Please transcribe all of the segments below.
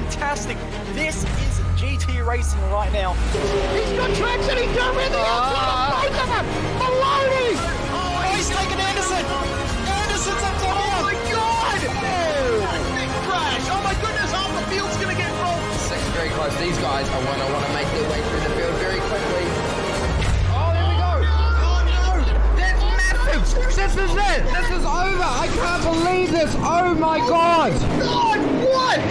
fantastic. This is GT racing right now. He's got traction, he's got rid of the outside of both of them! Maloney! Oh, he's taken Anderson! Anderson's up top here! Oh my god! Oh. Big crash! Oh my goodness, half the field's gonna get rolled! Six very close. These guys are want to make their way through the field very quickly. Oh, there we go! Oh no! That's massive! This is it! This is over! I can't believe this! Oh my god! God, what?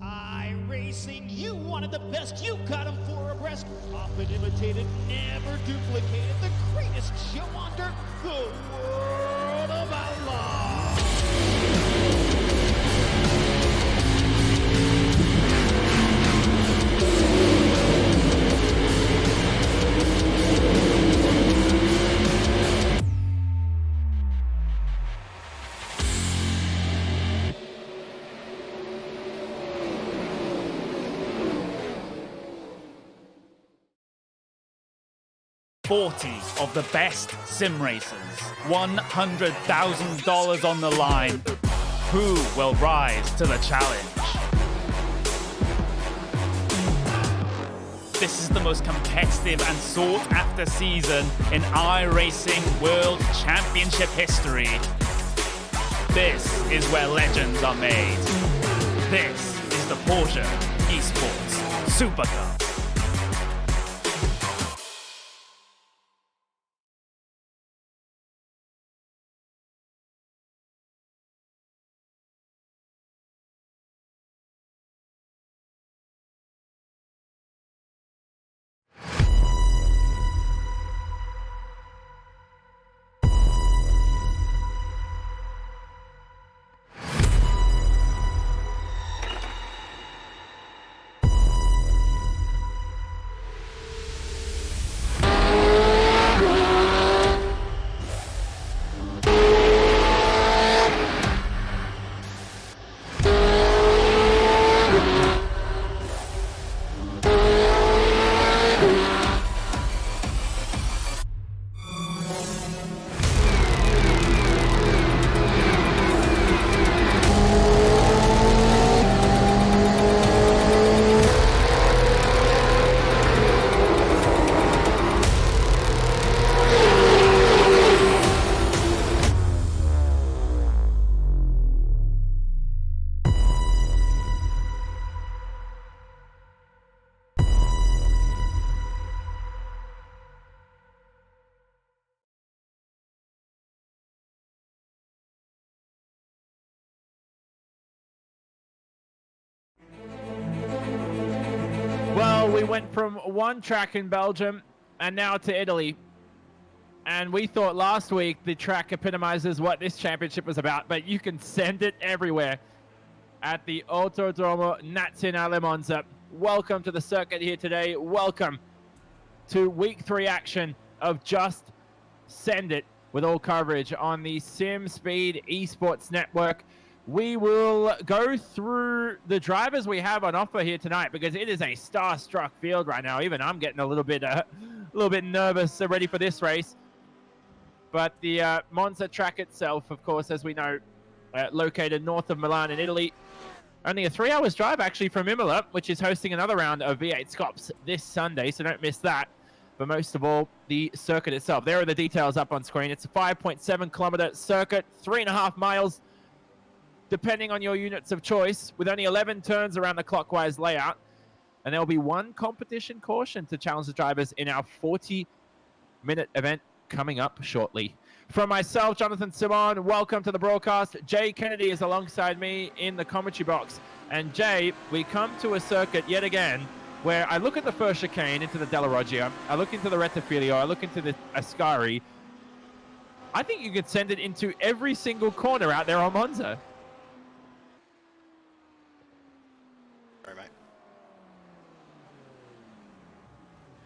iRating, you wanted the best, you got them 4 abreast. Often imitated, never duplicated. The greatest show on dirt, the world of outlaw. Of the best sim racers, $100,000 on the line. Who will rise to the challenge? This is the most competitive and sought-after season in iRacing World Championship history. This is where legends are made. This is the Porsche Esports Super Cup. Well, we went from one track in Belgium and now to Italy. And we thought last week the track epitomizes what this championship was about, but you can send it everywhere at the Autodromo Nazionale Monza. Welcome to the circuit here today. Welcome to week 3 action of Just Send It with all coverage on the SimSpeed Esports Network. We will go through the drivers we have on offer here tonight because it is a star-struck field right now. Even I'm getting a little bit nervous ready for this race. But the Monza track itself, of course, as we know, located north of Milan in Italy. Only a 3 hours drive actually from Imola, which is hosting another round of V8 Scops this Sunday, so don't miss that. But most of all, the circuit itself. There are the details up on screen. It's a 5.7 kilometer circuit, 3.5 miles. Depending on your units of choice, with only 11 turns around the clockwise layout. And there will be one competition caution to challenge the drivers in our 40-minute event coming up shortly. From myself, Jonathan Simon, welcome to the broadcast. Jay Kennedy is alongside me in the commentary box. And Jay, we come to a circuit yet again where I look at the first chicane into the Della Roggia, I look into the Rettifilio, I look into the Ascari. I think you could send it into every single corner out there on Monza.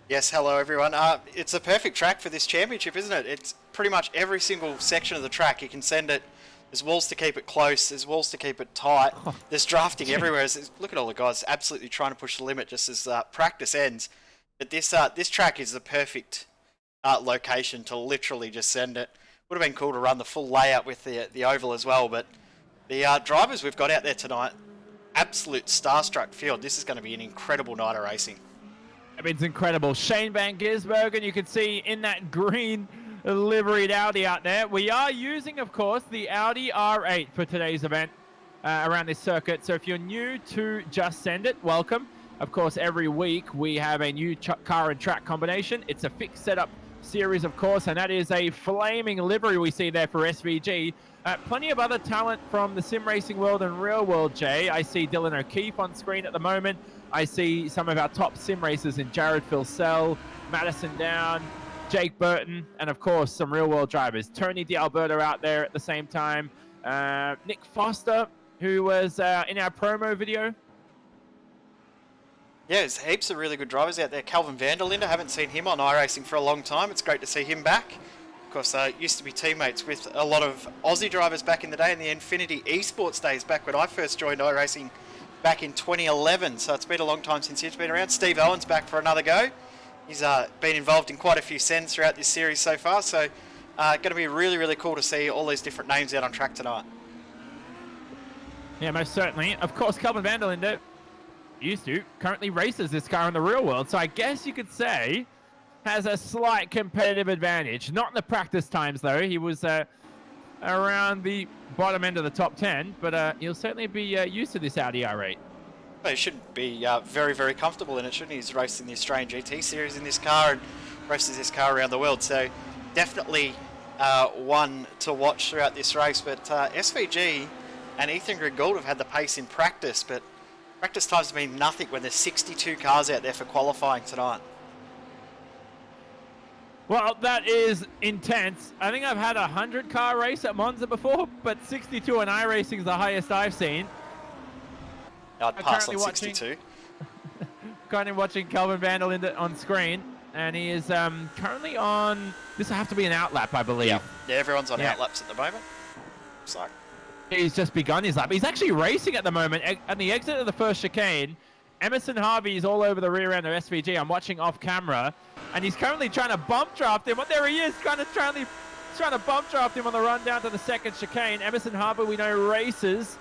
Yes, hello everyone. It's a perfect track for this championship, isn't it? It's pretty much every single section of the track. You can send it. There's walls to keep it close. There's walls to keep it tight. There's drafting everywhere. Look at all the guys absolutely trying to push the limit just as practice ends. But this track is the perfect location to literally just send it. Would have been cool to run the full layout with the oval as well, but the drivers we've got out there tonight, absolute starstruck field. This is going to be an incredible night of racing. I mean, it's incredible. Shane Van Gisbergen, you can see in that green liveried Audi out there. We are using, of course, the Audi R8 for today's event around this circuit. So if you're new to Just Send It, welcome. Of course, every week we have a new car and track combination. It's a fixed setup series, of course, and that is a flaming livery we see there for SVG. Plenty of other talent from the sim racing world and real world, Jay. I see Dylan O'Keefe on screen at the moment. I see some of our top sim racers in Jared Filsell, Madison Down, Jake Burton, and of course some real world drivers. Tony D'Alberto out there at the same time. Nick Foster, who was in our promo video. Yeah, there's heaps of really good drivers out there. Calvin Vanderlinde, haven't seen him on iRacing for a long time. It's great to see him back. Of course, used to be teammates with a lot of Aussie drivers back in the day in the Infinity Esports days, back when I first joined iRacing back in 2011. So it's been a long time since he's been around. Steve Owen's back for another go. He's been involved in quite a few sends throughout this series so far. So going to be really, really cool to see all these different names out on track tonight. Yeah, most certainly. Of course, Calvin Vanderlinde currently races this car in the real world. So I guess you could say has a slight competitive advantage. Not in the practice times, though. He was around the bottom end of the top 10, but he'll certainly be used to this Audi R8. Well, he should be very, very comfortable in it, shouldn't he? He's racing the Australian GT series in this car and races this car around the world. So definitely one to watch throughout this race. But SVG and Ethan Griggold have had the pace in practice, but practice times have been nothing when there's 62 cars out there for qualifying tonight. Well, that is intense. I think I've had a 100-car race at Monza before, but 62 on iRacing is the highest I've seen. I'd pass on 62. Currently watching Calvin Vanderlinde on screen, and he is currently on... This will have to be an outlap, I believe. Yeah, everyone's on outlaps at the moment. Looks like. He's just begun his lap. He's actually racing at the moment. At the exit of the first chicane, Emerson Harvey is all over the rear end of SVG. I'm watching off camera, and he's currently trying to bump draft him. Well, there he is, trying to bump draft him on the run down to the second chicane. Emerson Harvey, we know, races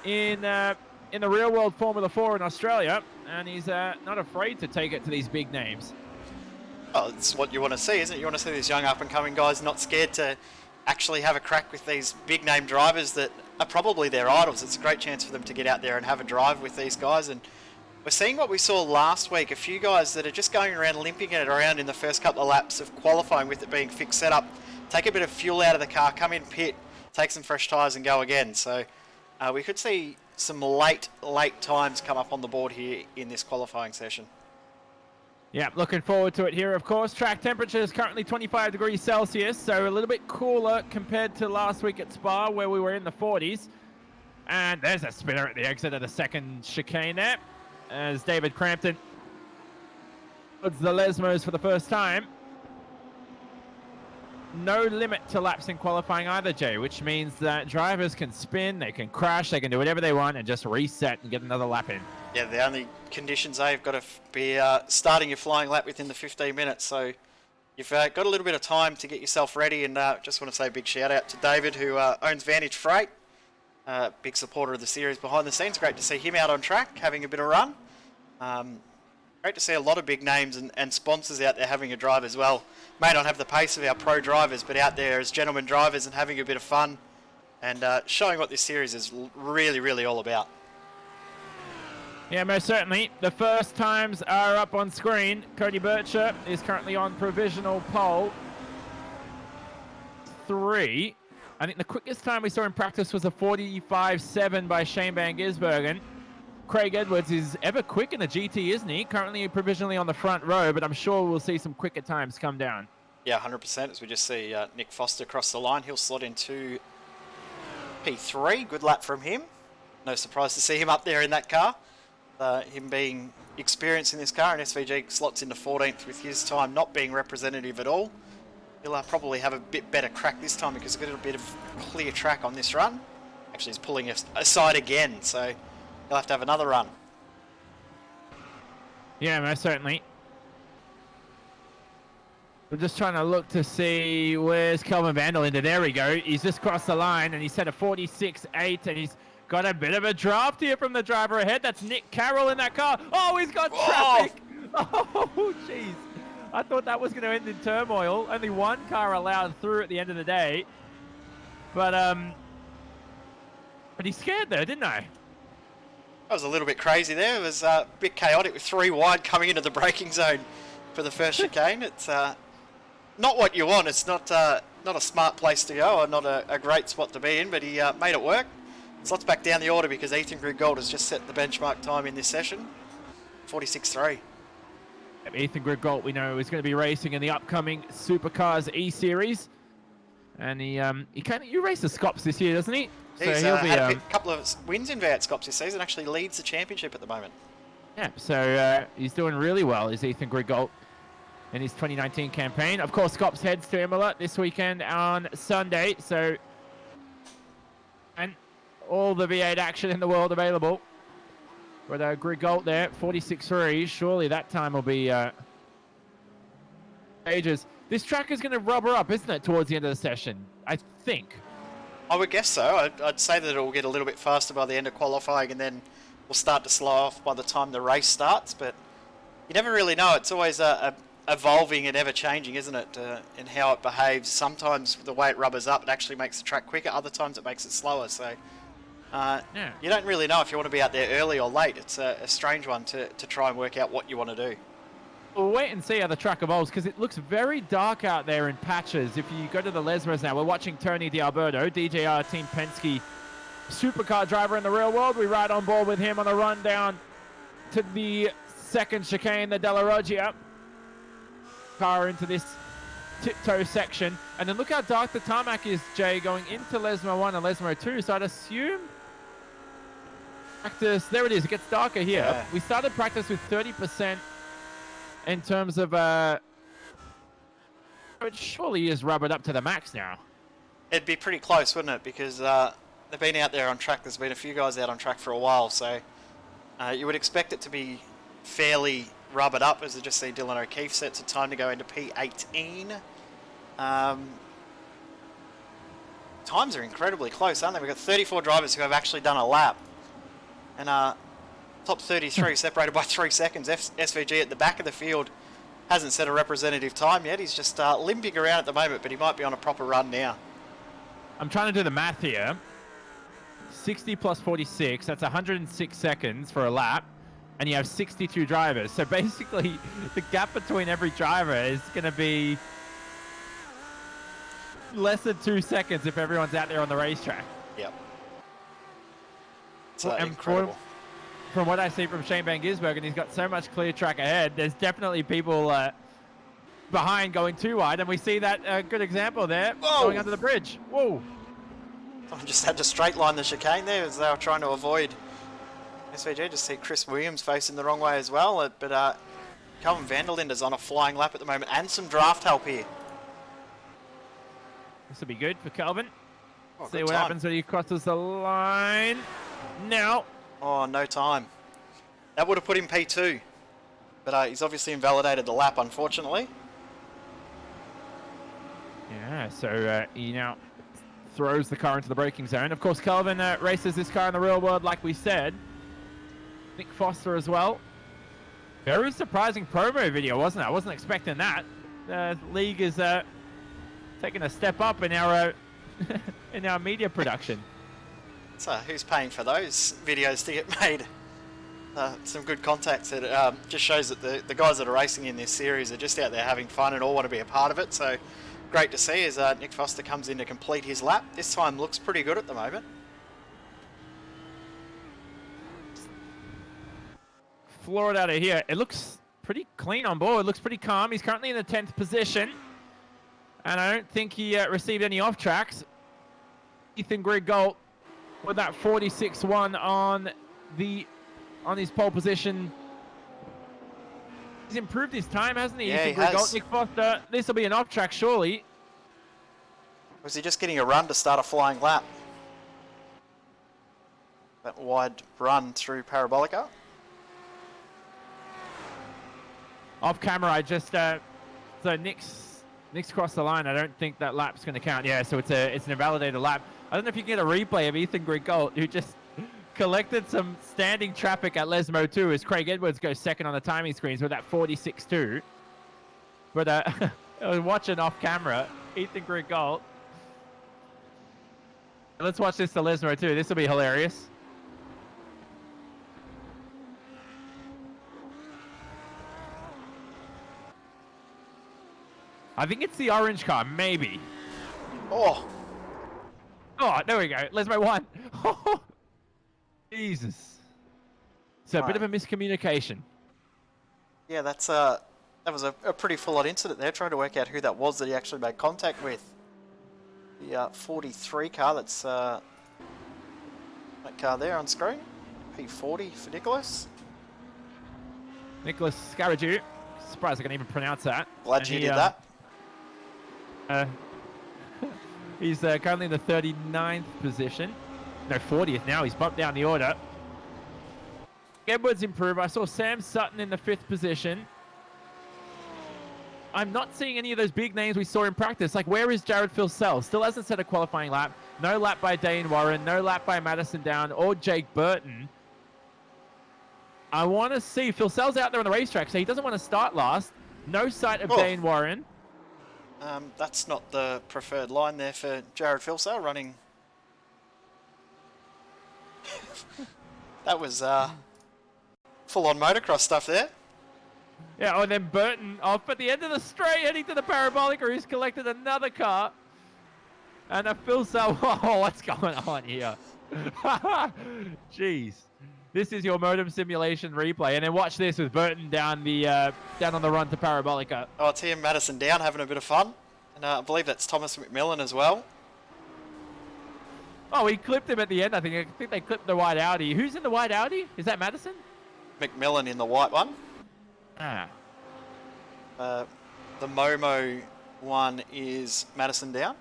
in the real world Formula 4 in Australia, and he's not afraid to take it to these big names. Oh, it's what you want to see, isn't it? You want to see these young up-and-coming guys not scared to actually have a crack with these big-name drivers that are probably their idols. It's a great chance for them to get out there and have a drive with these guys. And we're seeing what we saw last week, a few guys that are just going around limping it around in the first couple of laps of qualifying with it being fixed setup, take a bit of fuel out of the car, come in pit, take some fresh tyres and go again. So we could see some late times come up on the board here in this qualifying session. Yeah, looking forward to it here, of course. Track temperature is currently 25 degrees Celsius, so a little bit cooler compared to last week at Spa, where we were in the 40s. And there's a spinner at the exit of the second chicane there, as David Crampton puts the Lesmos for the first time. No limit to laps in qualifying either, Jay, which means that drivers can spin, they can crash, they can do whatever they want and just reset and get another lap in. Yeah, the only conditions they've got to be starting your flying lap within the 15 minutes. So you've got a little bit of time to get yourself ready. And just want to say a big shout out to David, who owns Vantage Freight. Big supporter of the series behind the scenes. Great to see him out on track, having a bit of run. Great to see a lot of big names and sponsors out there having a drive as well. May not have the pace of our pro drivers, but out there as gentlemen drivers and having a bit of fun and showing what this series is really, really all about. Yeah, most certainly. The first times are up on screen. Cody Bircher is currently on provisional pole 3. I think the quickest time we saw in practice was a 45.7 by Shane Van Gisbergen. Craig Edwards is ever quick in the GT, isn't he? Currently provisionally on the front row, but I'm sure we'll see some quicker times come down. Yeah, 100%. As we just see Nick Foster cross the line. He'll slot into P3. Good lap from him. No surprise to see him up there in that car. Him being experienced in this car, and SVG slots into 14th with his time not being representative at all. He'll probably have a bit better crack this time because he's got a bit of clear track on this run. Actually, he's pulling us aside again, so he'll have to have another run. Yeah, most certainly. We're just trying to look to see where's Kelvin Vanderlinde. There we go. He's just crossed the line and he set a 46.8 and he's got a bit of a draft here from the driver ahead. That's Nick Carroll in that car. Oh, he's got traffic. Oh, jeez. I thought that was going to end in turmoil. Only one car allowed through at the end of the day. But he scared there, didn't I? That was a little bit crazy there. It was a bit chaotic with 3 wide coming into the braking zone for the first chicane. It's not what you want. It's not a smart place to go or not a great spot to be in, but he made it work. Slots back down the order because Ethan Griggold has just set the benchmark time in this session, 46.3. Ethan Griggold, we know, is going to be racing in the upcoming Supercars E-Series. And he raced the Scops this year, doesn't he? He's so he'll be had a couple of wins in V8 Scops this season, actually leads the championship at the moment. Yeah, so he's doing really well, is Ethan Griggold, in his 2019 campaign. Of course, Scops heads to Imola this weekend on Sunday, so... And all the V8 action in the world available. With Griggold there, 46.3. Surely that time will be ages. This track is going to rubber up, isn't it, towards the end of the session? I think. I would guess so. I'd say that it will get a little bit faster by the end of qualifying and then we'll start to slow off by the time the race starts. But you never really know. It's always evolving and ever-changing, isn't it, in how it behaves. Sometimes the way it rubbers up, it actually makes the track quicker. Other times it makes it slower. So you don't really know if you want to be out there early or late. It's a strange one to try and work out what you want to do. We'll wait and see how the track evolves because it looks very dark out there in patches. If you go to the Lesmers now, we're watching Tony D'Alberto, DJR Team Penske supercar driver in the real world. We ride on board with him on the run down to the second chicane, the Della Roggia. Car into this tiptoe section. And then look how dark the tarmac is, Jay, going into Lesmo 1 and Lesmo 2. So I'd assume practice, there it is, it gets darker here. Yeah. We started practice with 30% in terms of, it surely is rubbered up to the max now. It'd be pretty close, wouldn't it? Because they've been out there on track. There's been a few guys out on track for a while. So you would expect it to be fairly rubbered up, as I just see Dylan O'Keefe sets a time to go into P18. Times are incredibly close, aren't they? We've got 34 drivers who have actually done a lap. And top 33 separated by 3 seconds. SVG at the back of the field hasn't set a representative time yet. He's just limping around at the moment, but he might be on a proper run now. I'm trying to do the math here. 60 plus 46, that's 106 seconds for a lap. And you have 62 drivers. So basically, the gap between every driver is going to be less than 2 seconds if everyone's out there on the racetrack. Yep. It's Well, incredible. From what I see from Shane Van Gisbergen, he's got so much clear track ahead. There's definitely people behind going too wide, and we see that good example there. Whoa. Going under the bridge. Whoa. I just had to straight line the chicane there as they were trying to avoid SVG. Just see Chris Williams facing the wrong way as well. But Calvin Vanderlinde's on a flying lap at the moment and some draft help here. This will be good for Calvin. Oh, See good what time. happens when he crosses the line. Now. Oh, no time. That would have put him P2. But he's obviously invalidated the lap, unfortunately. Yeah, so he now throws the car into the braking zone. Of course, Calvin races this car in the real world, like we said. Nick Foster as well. Very surprising promo video, wasn't it? I wasn't expecting that. The league is taking a step up in our in our media production. So who's paying for those videos to get made? Some good contacts. It just shows that the guys that are racing in this series are just out there having fun and all want to be a part of it. So great to see as Nick Foster comes in to complete his lap. This time looks pretty good at the moment. Floor it out of here. It looks pretty clean on board. It looks pretty calm. He's currently in the 10th position. And I don't think he received any off tracks. Ethan Griggold with that 46.1 on his pole position. He's improved his time, hasn't he? Yeah, Ethan he Griggold. has. Nick Foster. This will be an off track, surely. Was he just getting a run to start a flying lap? That wide run through Parabolica. Off camera, I just so Nick's Nick's crossed the line. I don't think that lap's going to count. Yeah, so it's an invalidated lap. I don't know if you can get a replay of Ethan Grigault, who just collected some standing traffic at Lesmo 2 as Craig Edwards goes second on the timing screens with that 46.2. But I was watching off camera, Ethan Grigault. Let's watch this to Lesmo 2. This will be hilarious. I think it's the orange car, maybe. Oh, Oh, there we go. Lesmo 1. Jesus. So a bit of a miscommunication. yeah, that was a pretty full-on incident there, trying to work out who that was that he actually made contact with. The 43 car, that's that car there on screen. P40 for Nicholas. Nicholas Scaraju. Surprised I can even pronounce that. Glad you did that. He's currently in the 39th position. No, 40th now. He's bumped down the order. Edwards improved. I saw Sam Sutton in the 5th position. I'm not seeing any of those big names we saw in practice. Like, where is Jared Filsell? Still hasn't set a qualifying lap. No lap by Dane Warren. No lap by Madison Down or Jake Burton. I want to see. Filsell's out there on the racetrack, so he doesn't want to start last. No sight of Dane Warren. That's not the preferred line there for Jared Filsell running. That was full-on motocross stuff there. Yeah, and then Burton off at the end of the straight, heading to the parabolic, where he's collected another car. And a Filsell. Oh, what's going on here? Jeez. This is your modem simulation replay. And then watch this with Burton down on the run to Parabolica. Oh, it's him, Madison Down, having a bit of fun. And I believe that's Thomas McMillan as well. Oh, he clipped him at the end, I think. I think they clipped the white Audi. Who's in the white Audi? Is that Madison? McMillan in the white one. Ah. The Momo one is Madison Down.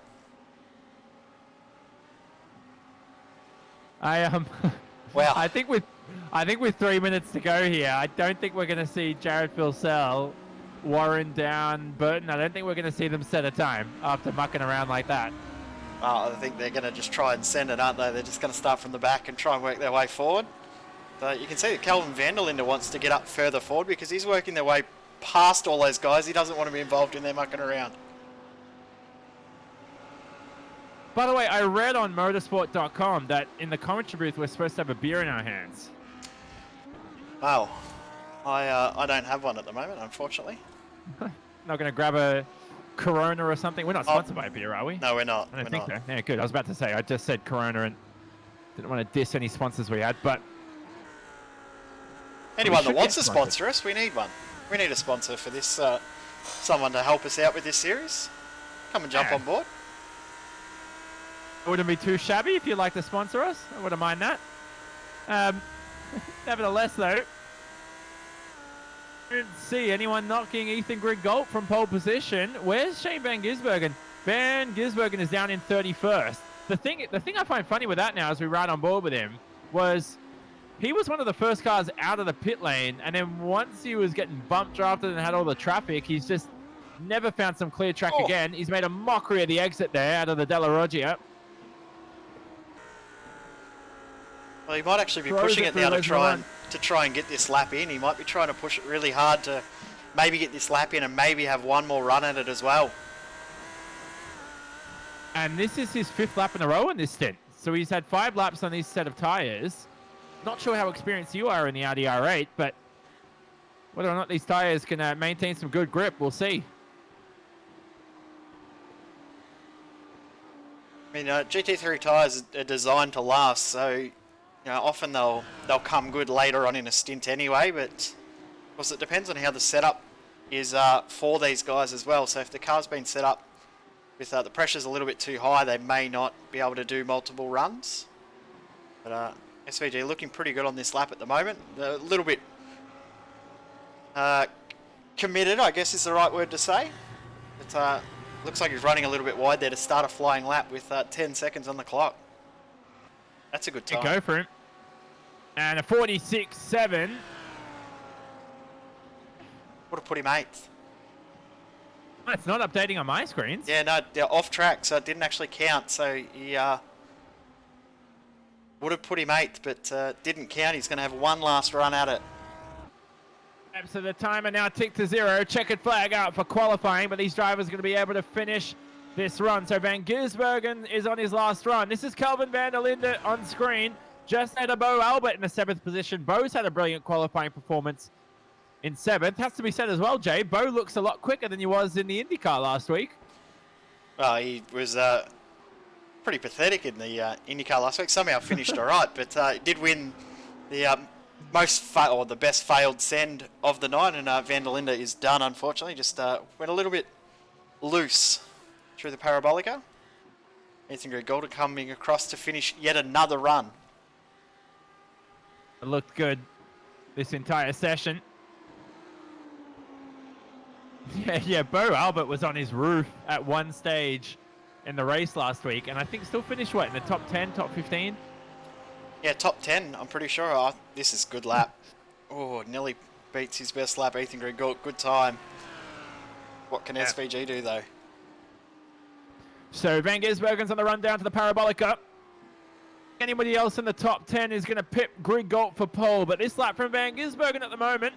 Wow. I think with 3 minutes to go here, I don't think we're going to see Jared Filsell, Warren Down, Burton. I don't think we're going to see them set a time after mucking around like that. I think they're going to just try and send it, aren't they? They're just going to start from the back and try and work their way forward. So you can see that Calvin Vanderlinde wants to get up further forward because he's working their way past all those guys. He doesn't want to be involved in their mucking around. By the way, I read on motorsport.com that in the commentary booth we're supposed to have a beer in our hands. Oh, I don't have one at the moment, unfortunately. Not going to grab a Corona or something? We're not sponsored by a beer, are we? No, we're not. I don't think so. Yeah, good. I was about to say, I just said Corona and didn't want to diss any sponsors we had, but... Anyone that wants to sponsor us, we need one. We need a sponsor for this, someone to help us out with this series. Come and jump on board. It wouldn't be too shabby if you'd like to sponsor us. I wouldn't mind that. Nevertheless, though, I didn't see anyone knocking Ethan Grigault from pole position. Where's Shane Van Gisbergen? Van Gisbergen is down in 31st. The thing I find funny with that now, as we ride on board with him, was he was one of the first cars out of the pit lane, and then once he was getting bump drafted and had all the traffic, he's just never found some clear track again. He's made a mockery of the exit there out of the Della Roggia. Well, he might actually be pushing it now to try and get this lap in. He might be trying to push it really hard to maybe get this lap in and maybe have one more run at it as well. And this is his 5th lap in a row in this stint. So he's had 5 laps on this set of tyres. Not sure how experienced you are in the Audi R8, but whether or not these tyres can maintain some good grip, we'll see. I mean, GT3 tyres are designed to last, so often they'll come good later on in a stint anyway, but of course it depends on how the setup is for these guys as well. So if the car's been set up with the pressure's a little bit too high, they may not be able to do multiple runs. But SVG looking pretty good on this lap at the moment. A little bit committed, I guess is the right word to say. It looks like he's running a little bit wide there to start a flying lap with 10 seconds on the clock. That's a good time. Go for him. And a 46.7. Would have put him 8th. Oh, it's not updating on my screens. Yeah, no, they're off track, so it didn't actually count. So he would have put him 8th, but didn't count. He's going to have one last run at it. So the timer now ticked to 0. Checkered flag out for qualifying, but these drivers are going to be able to finish this run. So Van Gisbergen is on his last run. This is Kelvin van der Linde on screen. Just had a Bo Albert in the 7th position. Bo's had a brilliant qualifying performance in 7th. Has to be said as well, Jay. Bo looks a lot quicker than he was in the IndyCar last week. Well, he was pretty pathetic in the IndyCar last week. Somehow finished all right, but he did win the the best failed send of the night, and van der Linde is done, unfortunately. Just went a little bit loose through the Parabolica. Ethan Grigolda coming across to finish yet another run. It looked good this entire session. Yeah, Bo Albert was on his roof at one stage in the race last week, and I think still finished, what, in the top 10, top 15? Yeah, top 10, I'm pretty sure. Oh, this is good lap. Oh, nearly beats his best lap, Ethan Grigolda. Good time. What can SVG do, though? So Van Gisbergen's on the run down to the Parabolica. Anybody else in the top 10 is going to pip Grigolda for pole, but this lap from Van Gisbergen at the moment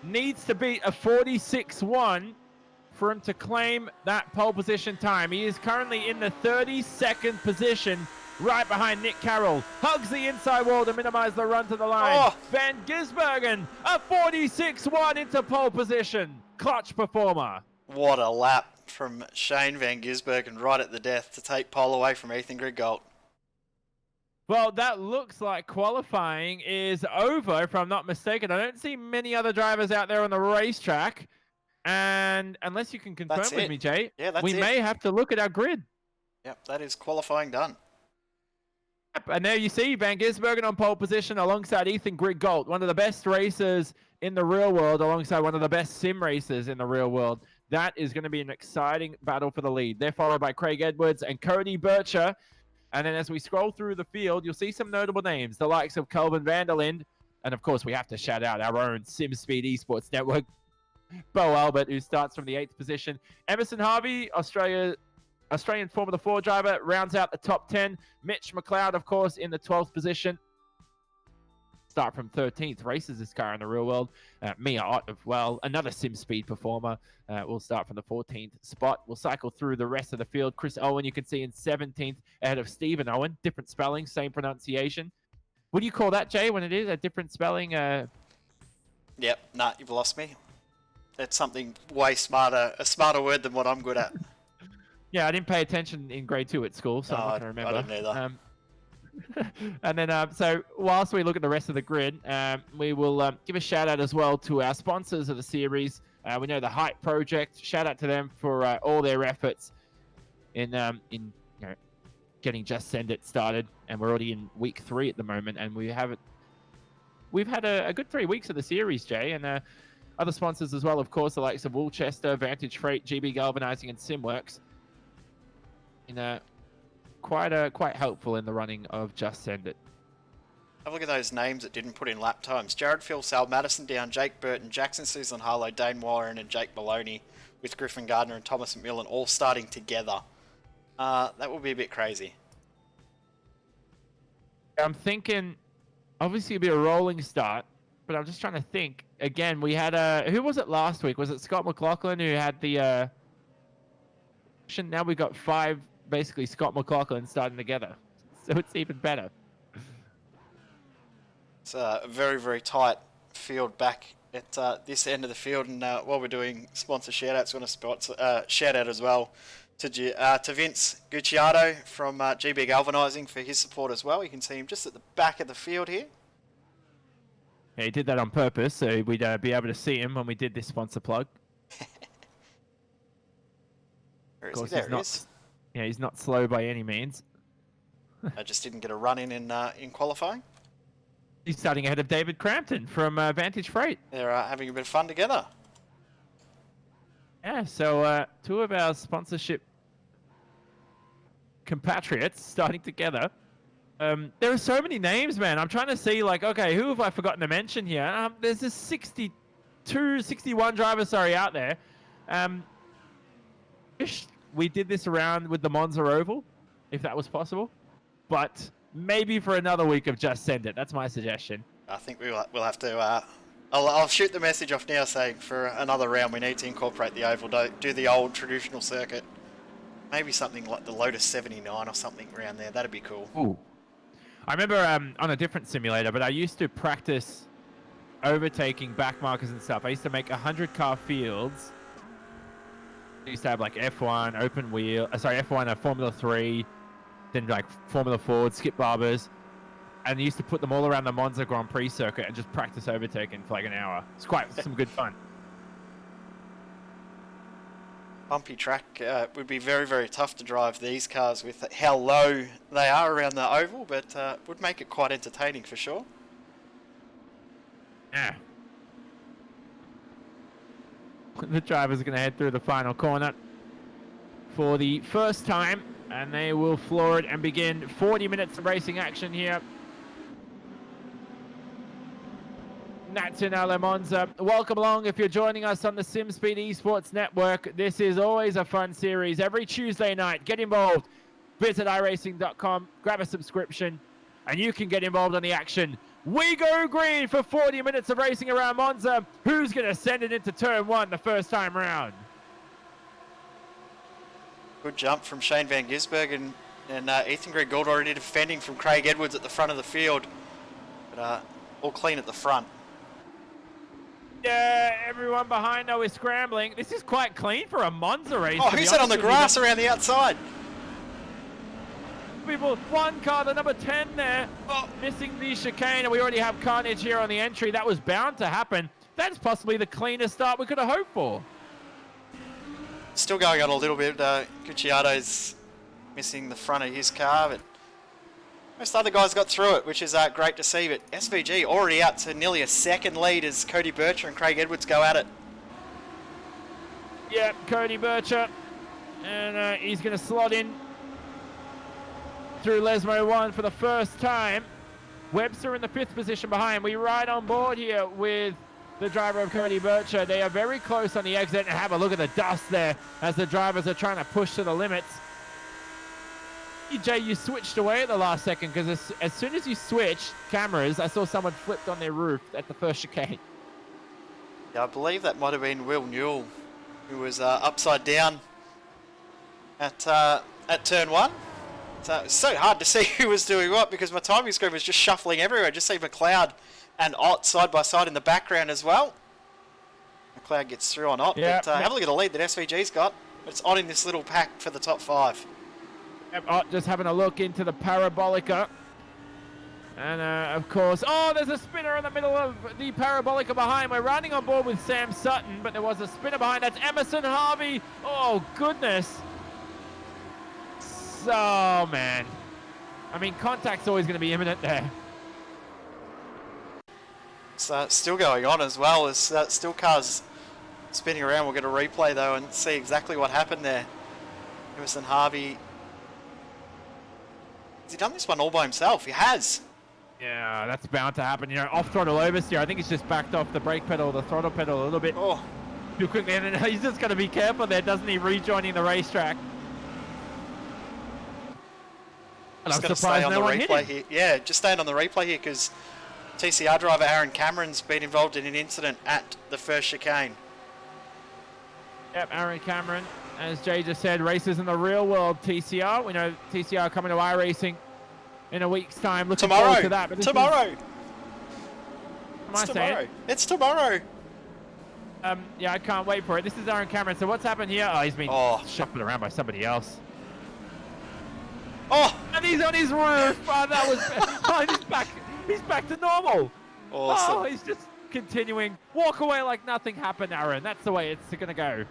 needs to beat a 46.1 for him to claim that pole position time. He is currently in the 32nd position, right behind Nick Carroll. Hugs the inside wall to minimize the run to the line. Oh. Van Gisbergen, a 46.1 into pole position. Clutch performer. What a lap from Shane Van Gisbergen right at the death to take pole away from Ethan Grigolda. Well, that looks like qualifying is over, if I'm not mistaken. I don't see many other drivers out there on the racetrack. And unless you can confirm with me, Jay, we may have to look at our grid. Yep, that is qualifying done. And there you see Van Gisbergen on pole position alongside Ethan Grigolda, one of the best racers in the real world, alongside one of the best sim racers in the real world. That is going to be an exciting battle for the lead. They're followed by Craig Edwards and Cody Bircher. And then as we scroll through the field, you'll see some notable names, the likes of Kelvin van der Linde. And of course, we have to shout out our own SimSpeed Esports Network, Bo Albert, who starts from the 8th position. Emerson Harvey, Australian Formula 4 driver, rounds out the top 10. Mitch McLeod, of course, in the 12th position. Start from 13th, races this car in the real world. Mia Ott, another SimSpeed performer, will start from the 14th spot. We'll cycle through the rest of the field. Chris Owen, you can see in 17th, ahead of Stephen Owen. Different spelling, same pronunciation. What do you call that, Jay, when it is a different spelling? Yep, nah, you've lost me. That's something way smarter, a smarter word than what I'm good at. Yeah, I didn't pay attention in grade 2 at school, so I'm not going to remember. I didn't either. And then, so whilst we look at the rest of the grid, we will give a shout out as well to our sponsors of the series. We know the Hype Project. Shout out to them for all their efforts in getting Just Send It started, and we're already in week 3 at the moment, and we've had a good 3 weeks of the series, Jay, and other sponsors as well, of course, the likes of Woolchester, Vantage Freight, GB Galvanizing, and Simworks. Quite helpful in the running of Just Send It. Have a look at those names that didn't put in lap times. Jared Phil, Sal Madison down, Jake Burton, Jackson Susan Harlow, Dane Warren, and Jake Maloney, with Griffin Gardner and Thomas McMillan all starting together. That will be a bit crazy. I'm thinking, obviously it'll be a rolling start, but I'm just trying to think. Again, we had who was it last week? Was it Scott McLaughlin who had the now we've got 5 basically Scott McLaughlin starting together, so it's even better. It's a very, very tight field back at this end of the field, and while we're doing sponsor shout-outs, we want to sponsor shout-out as well to Vince Gucciardo from GB Galvanizing for his support as well. You can see him just at the back of the field here. Yeah, he did that on purpose, so we'd be able to see him when we did this sponsor plug. Where is he? There he is. Yeah, he's not slow by any means. I just didn't get a run in qualifying. He's starting ahead of David Crampton from Vantage Freight. They're having a bit of fun together. Yeah, so 2 of our sponsorship compatriots starting together. There are so many names, man. I'm trying to see, like, okay, who have I forgotten to mention here? There's this 61 drivers, out there. wish we did this around with the Monza Oval, if that was possible. But maybe for another week of Just Send It. That's my suggestion. I think we'll have to. I'll shoot the message off now saying for another round we need to incorporate the oval. Do the old traditional circuit. Maybe something like the Lotus 79 or something around there. That'd be cool. Ooh. I remember on a different simulator, but I used to practice overtaking back markers and stuff. I used to make 100-car fields. I used to have like F1, open wheel, F1, Formula 3, then like Formula Ford, skip barbers, and I used to put them all around the Monza Grand Prix circuit and just practice overtaking for like an hour. It's quite some good fun. Bumpy track would be very, very tough to drive these cars with how low they are around the oval, but would make it quite entertaining for sure. Yeah. The drivers are going to head through the final corner for the first time, and they will floor it and begin 40 minutes of racing action here. Nazionale Monza. Welcome along if you're joining us on the SimSpeed Esports Network. This is always a fun series. Every Tuesday night, get involved. Visit iRacing.com, grab a subscription, and you can get involved on the action. We go green for 40 minutes of racing around Monza. Who's going to send it into turn one the first time round? Good jump from Shane Van Gisbergen and Ethan Greg Gould already defending from Craig Edwards at the front of the field. But all clean at the front. Yeah, everyone behind though is scrambling. This is quite clean for a Monza race. Oh, who's that on the grass around the outside? People, one car, the number 10 there, missing the chicane, and we already have carnage here on the entry. That was bound to happen. That's possibly the cleanest start we could have hoped for. Still going on a little bit. Cucciato's missing the front of his car, but most other guys got through it, which is great to see. But SVG already out to nearly a second lead as Cody Bircher and Craig Edwards go at it. Yeah, Cody Bircher, and he's going to slot in through Lesmo 1 for the first time. Webster in the 5th position behind. We ride on board here with the driver of Cody Bircher. They are very close on the exit, and have a look at the dust there as the drivers are trying to push to the limits. Jay, you switched away at the last second because as soon as you switched cameras, I saw someone flipped on their roof at the first chicane. Yeah, I believe that might have been Will Newell, who was upside down at turn 1. So it's so hard to see who was doing what because my timing screen was just shuffling everywhere. Just see McLeod and Ott side by side in the background as well. McLeod gets through on Ott, yeah, but have a look at the lead that SVG's got. It's on in this little pack for the top 5. Yep, Ott just having a look into the Parabolica. And of course, oh, there's a spinner in the middle of the Parabolica behind. We're running on board with Sam Sutton, but there was a spinner behind. That's Emerson Harvey. Oh, goodness. So, man. I mean, contact's always going to be imminent there. It's still going on as well. As still cars spinning around. We'll get a replay, though, and see exactly what happened there. Emerson Harvey. Has he done this one all by himself? He has. Yeah, that's bound to happen. You know, off-throttle oversteer. I think he's just backed off the brake pedal, the throttle pedal a little bit too quickly. And then he's just got to be careful there, doesn't he, rejoining the racetrack. And Just I'm going to stay surprised on no the one hit replay him. here. Yeah, just staying on the replay here because TCR driver Aaron Cameron's been involved in an incident at the first chicane. Yep, Aaron Cameron, as Jay just said, races in the real world TCR. We know TCR coming to iRacing in a week's time. Looking forward to that. But Tomorrow. It's tomorrow. It's tomorrow. Yeah, I can't wait for it. This is Aaron Cameron. So what's happened here? Oh, he's been shuffled around by somebody else. Oh! And he's on his roof. Oh, that was... oh, he's back to normal. Awesome. Oh, he's just continuing. Walk away like nothing happened, Aaron. That's the way it's going to go.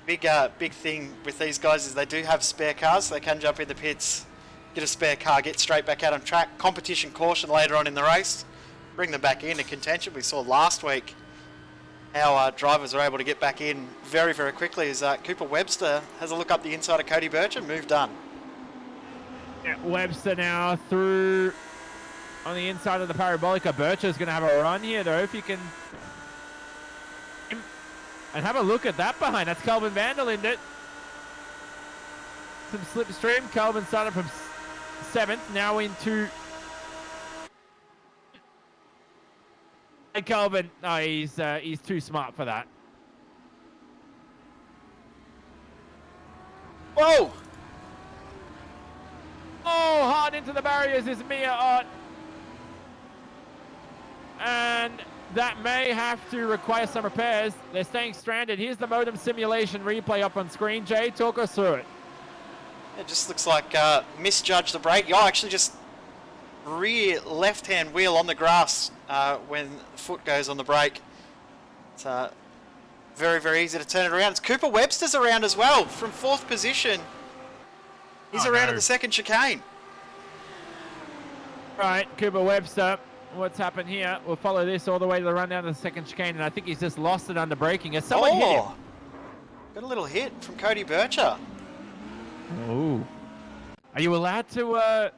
Big thing with these guys is they do have spare cars. So they can jump in the pits, get a spare car, get straight back out on track. Competition caution later on in the race. Bring them back into contention. We saw last week how drivers are able to get back in very, very quickly as Cooper Webster has a look up the inside of Cody Bircher. Move done. Yeah, Webster now through on the inside of the Parabolica. Bircher's going to have a run here, though. If you can... And have a look at that behind. That's Kelvin van der Linde. Some slipstream. Kelvin started from 7th, now into... And Kelvin, no, he's too smart for that. Whoa! Oh, hard into the barriers is Mia Ott. And that may have to require some repairs. They're staying stranded. Here's the modem simulation replay up on screen. Jay, talk us through it. It just looks like misjudged the brake. Oh, actually just rear left-hand wheel on the grass when the foot goes on the brake. It's very, very easy to turn it around. It's Cooper Webster's around as well from 4th position. He's around at the second chicane. Right, Cooper Webster. What's happened here? We'll follow this all the way to the run down to the second chicane, and I think he's just lost it under braking. Has someone hit him? Got a little hit from Cody Bircher. Oh. Are you allowed to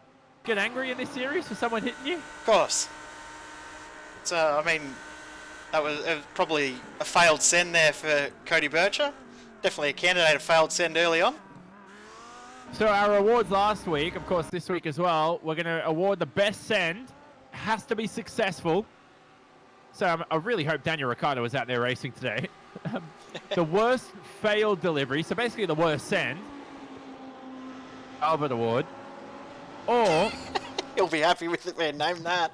get angry in this series for someone hitting you? Of course. So, I mean, that was probably a failed send there for Cody Bircher. Definitely a candidate of failed send early on. So our awards last week, of course this week as well, we're going to award the best send. Has to be successful. So I really hope Daniel Ricciardo was out there racing today. The worst failed delivery, so basically the worst send. Albert Award. Or... He'll be happy with it, man. Name that.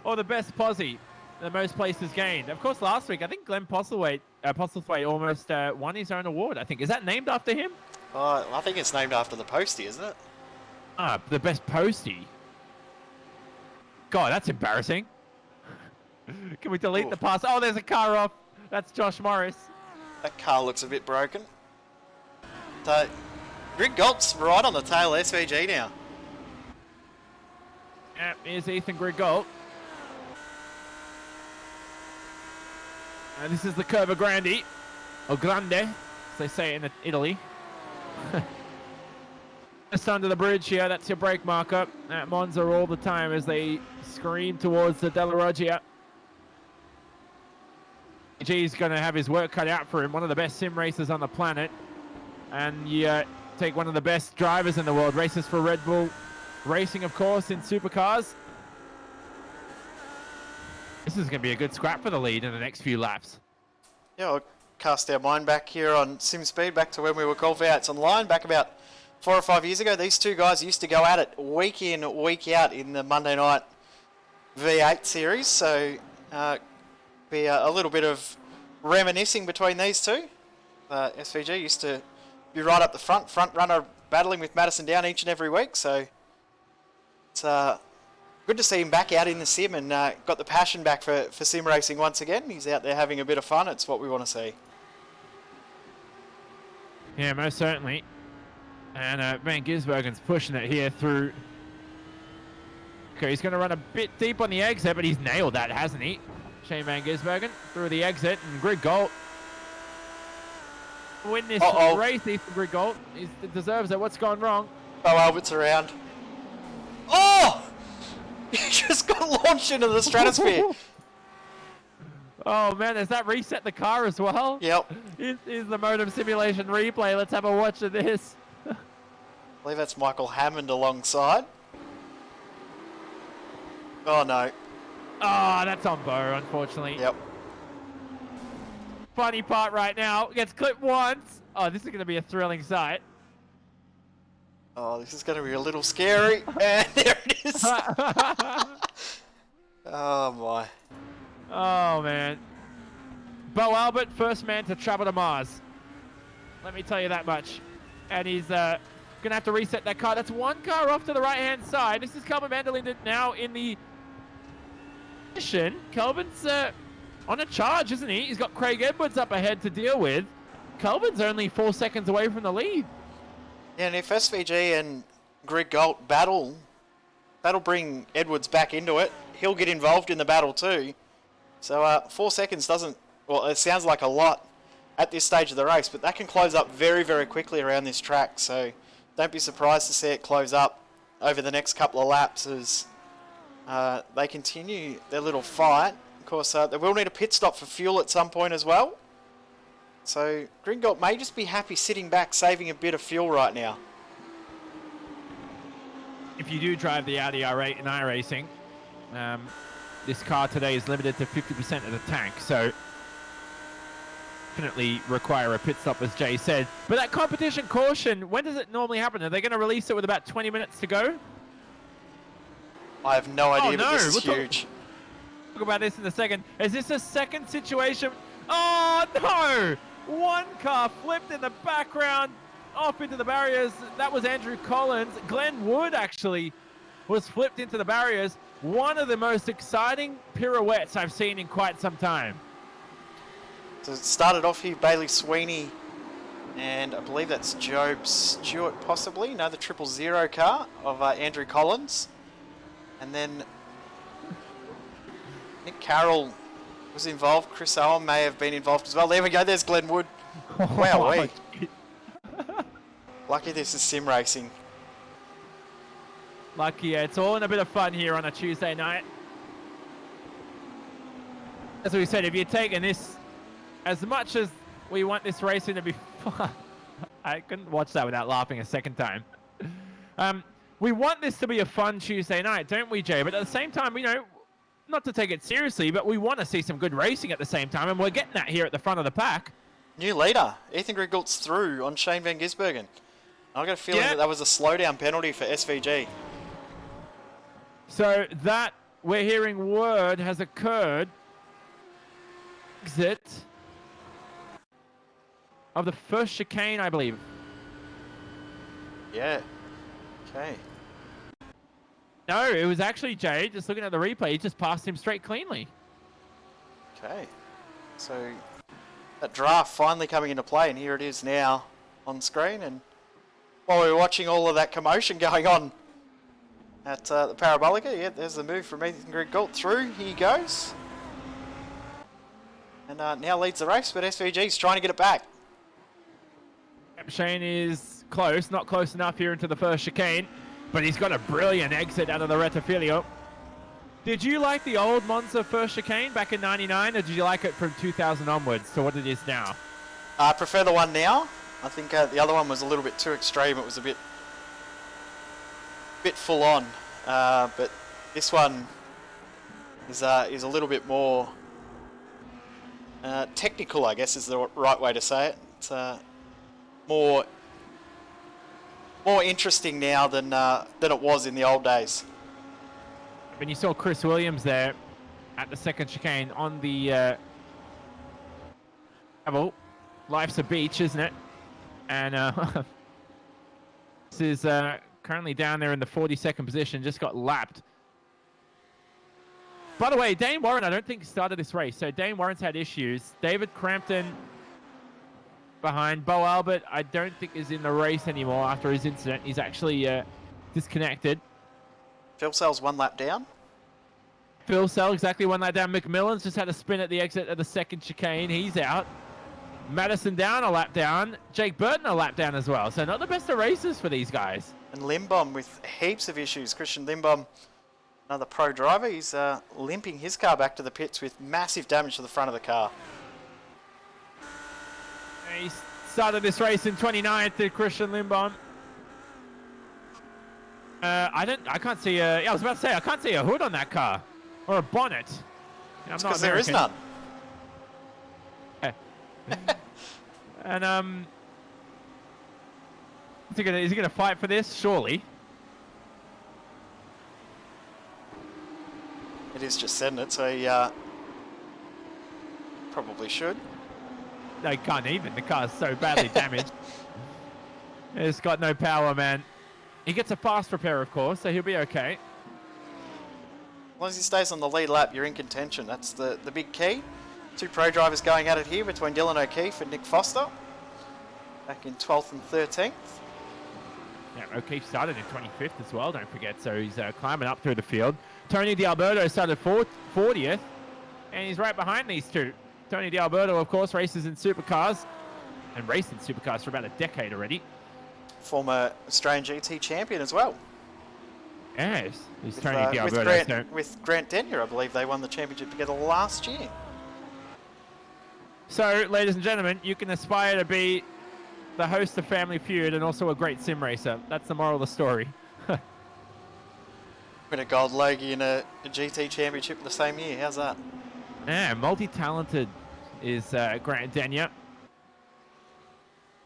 Or the best posse. The most places gained. Of course, last week, I think Glenn Postlethwaite almost won his own award, I think. Is that named after him? I think it's named after the postie, isn't it? Ah, the best postie. God, that's embarrassing. Can we delete the pass? Oh, there's a car off. That's Josh Morris. That car looks a bit broken. So, Greg Galt's right on the tail of SVG now. Yep, here's Ethan Grigalt. And this is the Curva Grande, or Grande, as they say it in Italy. Just under the bridge here, that's your brake marker at Monza all the time as they scream towards the Della Roggia. G's going to have his work cut out for him, one of the best sim racers on the planet. And you take one of the best drivers in the world, races for Red Bull Racing, of course, in supercars. This is going to be a good scrap for the lead in the next few laps. Yeah, we'll cast our mind back here on SimSpeed, back to when we were qualifieds online, back about 4 or 5 years ago. These two guys used to go at it week in, week out in the Monday night V8 series. So, be a little bit of reminiscing between these two. SVG used to be right up the front runner battling with Madison Down each and every week. So, it's good to see him back out in the sim and got the passion back for sim racing once again. He's out there having a bit of fun. It's what we want to see. Yeah, most certainly. And Van Gisbergen's pushing it here through. Okay, he's going to run a bit deep on the exit, but he's nailed that, hasn't he? Shane Van Gisbergen through the exit, and Greg Galt win this race. Greg Galt, he deserves it. What's gone wrong? Oh, Albert's around. Oh! He just got launched into the stratosphere. Oh man, does that reset the car as well? Yep. Here's the modem simulation replay. Let's have a watch of this. I believe that's Michael Hammond alongside. Oh no. Oh, that's on Bo, unfortunately. Yep. Funny part right now, gets clipped once. Oh, this is going to be a thrilling sight. Oh, this is going to be a little scary. And there it is. Oh my. Oh man. Bo Albert, first man to travel to Mars. Let me tell you that much. And he's going to have to reset that car. That's one car off to the right-hand side. This is Kelvin van der Linde now in the position. Kelvin's on a charge, isn't he? He's got Craig Edwards up ahead to deal with. Kelvin's only 4 seconds away from the lead. Yeah, and if SVG and Greg Galt battle bring Edwards back into it, he'll get involved in the battle too. So 4 seconds doesn't, well, it sounds like a lot at this stage of the race, but that can close up very, very quickly around this track. So don't be surprised to see it close up over the next couple of laps as they continue their little fight. Of course, they will need a pit stop for fuel at some point as well. So Gringold may just be happy sitting back, saving a bit of fuel right now. If you do drive the Audi R8 in iRacing, this car today is limited to 50% of the tank, so definitely require a pit stop, as Jay said. But that competition caution, when does it normally happen? Are they going to release it with about 20 minutes to go? I have no idea, but no, this is we'll huge. Talk about this in a second. Is this a second situation? Oh, no! One car flipped in the background, off into the barriers. That was Andrew Collins. Glenn Wood, actually, was flipped into the barriers. One of the most exciting pirouettes I've seen in quite some time. So it started off here, Bailey Sweeney, and I believe that's Job Stewart, possibly. No, the 000 car of Andrew Collins. And then Nick Carroll was involved. Chris Owen may have been involved as well. There we go. There's Glenn Wood. Wow, lucky this is sim racing. Lucky, yeah. It's all in a bit of fun here on a Tuesday night. As we said, if you're taking this, as much as we want this racing to be fun, I couldn't watch that without laughing a second time. We want this to be a fun Tuesday night, don't we, Jay? But at the same time, you know, not to take it seriously, but we want to see some good racing at the same time, and we're getting that here at the front of the pack. New leader, Ethan Grigolt's through on Shane Van Gisbergen. I got a feeling that was a slowdown penalty for SVG. So that, we're hearing word, has occurred. Exit of the first chicane, I believe. Yeah. Okay. No, it was actually Jay, just looking at the replay, he just passed him straight cleanly. Okay. So that draft finally coming into play, and here it is now on screen. And while we were watching all of that commotion going on at the Parabolica, yeah, there's the move from Ethan Grigolt through. Here he goes. And now leads the race, but SVG's trying to get it back. Shane is close, not close enough here into the first chicane, but he's got a brilliant exit out of the Rettifilio. Did you like the old Monza first chicane back in '99, or did you like it from 2000 onwards to what it is now? I prefer the one now. I think the other one was a little bit too extreme. It was a bit full on, but this one is a little bit more technical, I guess is the right way to say it. It's more interesting now than it was in the old days. When you saw Chris Williams there at the second chicane on the well, life's a beach, isn't it? And this is currently down there in the 42nd position, just got lapped. By the way, Dane Warren, I don't think started this race. So Dane Warren's had issues. David Crampton behind. Bo Albert, I don't think is in the race anymore after his incident. He's actually disconnected. Phil Sell's one lap down. Phil Sell, exactly one lap down. McMillan's just had a spin at the exit of the second chicane. He's out. Madison down a lap down. Jake Burton a lap down as well. So not the best of races for these guys. And Limbom with heaps of issues. Christian Limbom, another pro driver. He's limping his car back to the pits with massive damage to the front of the car. He started this race in 29th to Christian Limbom. I can't see I was about to say, I can't see a hood on that car. Or a bonnet. It's because there is none. And is he gonna fight for this? Surely. It is just sending it, so he probably should. No, he can't even. The car's so badly damaged. It's got no power, man. He gets a fast repair, of course, so he'll be okay. As long as he stays on the lead lap, you're in contention. That's the big key. Two pro drivers going at it here between Dylan O'Keefe and Nick Foster. Back in 12th and 13th. Yeah, O'Keefe started in 25th as well, don't forget. So he's climbing up through the field. Tony D'Alberto started 40th. And he's right behind these two. Tony D'Alberto, of course, races in supercars. And raced in supercars for about a decade already. Former Australian GT champion as well. Yes, he's Tony D'Alberto. With Grant Denyer, I believe they won the championship together last year. So, ladies and gentlemen, you can aspire to be the host of Family Feud and also a great sim racer. That's the moral of the story. Win a gold Logie in a GT championship in the same year. How's that? Yeah, multi-talented is Grant Denyer.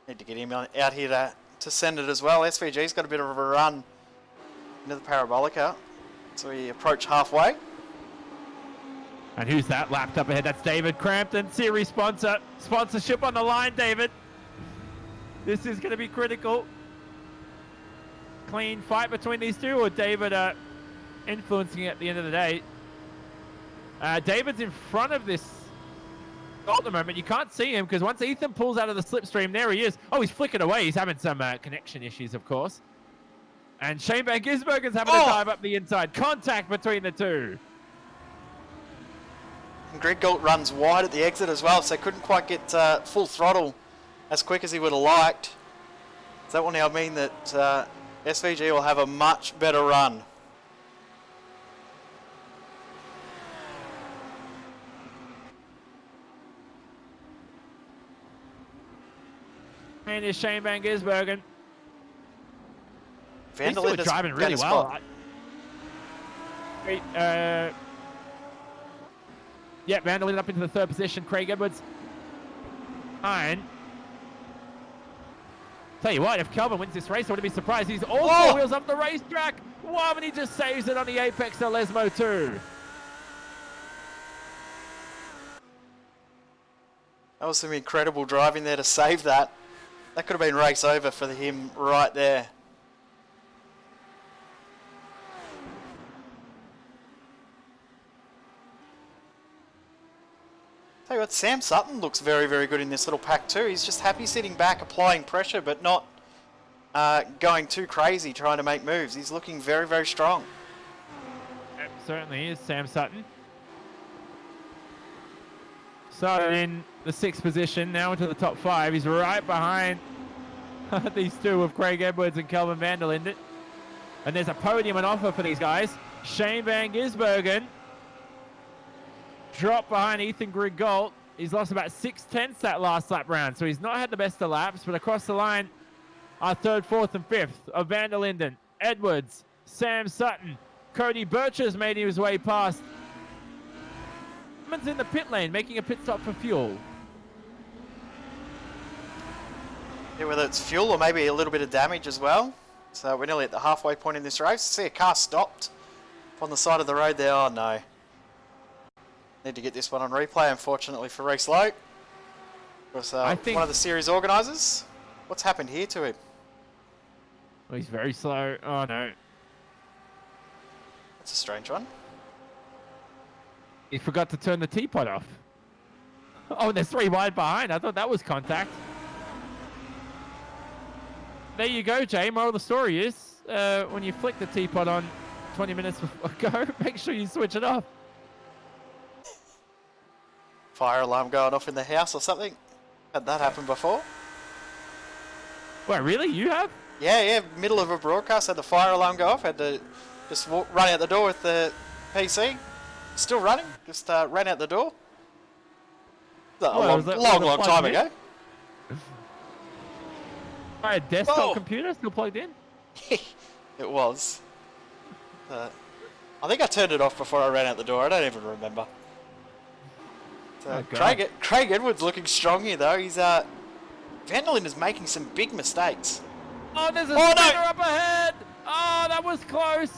Need to get him out here to send it as well. SVG's got a bit of a run into the Parabolica. So we approach halfway. And who's that lapped up ahead? That's David Crampton, series sponsor. Sponsorship on the line, David. This is going to be critical. Clean fight between these two, or David influencing at the end of the day? David's in front of this at the moment. You can't see him because once Ethan pulls out of the slipstream, there he is. Oh, he's flicking away. He's having some connection issues, of course. And Shane Van Gisbergen's having to dive up the inside. Contact between the two. And Greg Galt runs wide at the exit as well, so couldn't quite get full throttle as quick as he would have liked. So that will now mean that SVG will have a much better run. And is Shane Van Gisbergen. These two are Vanderlinde's driving really got a well. spot. Yeah, Vanderlinde up into the third position. Craig Edwards. Tell you what, if Kelvin wins this race, I wouldn't be surprised. He's all four wheels up the racetrack. Wow, and he just saves it on the apex of Lesmo 2. That was some incredible driving there to save that. That could have been race over for him right there. Tell you what, Sam Sutton looks very, very good in this little pack too. He's just happy sitting back, applying pressure, but not going too crazy trying to make moves. He's looking very, very strong. Yep, certainly is Sam Sutton. So in the 6th position, now into the top 5. He's right behind these two of Craig Edwards and Kelvin Vanderlinde. And there's a podium on offer for these guys. Shane Van Gisbergen dropped behind Ethan Grigalt. He's lost about 6/10 that last lap round, so he's not had the best of laps, but across the line are 3rd, 4th, and 5th of Vanderlinde, Edwards, Sam Sutton. Cody Bircher's made his way past. Simmons in the pit lane, making a pit stop for fuel. Yeah, whether it's fuel or maybe a little bit of damage as well. So we're nearly at the halfway point in this race. See a car stopped on the side of the road there. Oh no. Need to get this one on replay, unfortunately, for Reese Lowe. Was one of the series organisers. What's happened here to him? Oh, he's very slow. Oh no. That's a strange one. He forgot to turn the teapot off. Oh, there's 3 wide behind. I thought that was contact. There you go, Jay. Moral of the story is, when you flick the teapot on 20 minutes ago, make sure you switch it off. Fire alarm going off in the house or something. Had that happen before. Wait, really? You have? Yeah. Middle of a broadcast, had the fire alarm go off. Had to just run out the door with the PC. Still running. Just ran out the door. A long time ago. My desktop computer still plugged in? It was. I think I turned it off before I ran out the door. I don't even remember. So Craig Edwards looking strong here though. He's Vanderlinde is making some big mistakes. Oh, there's a spinner up ahead. Oh, that was close.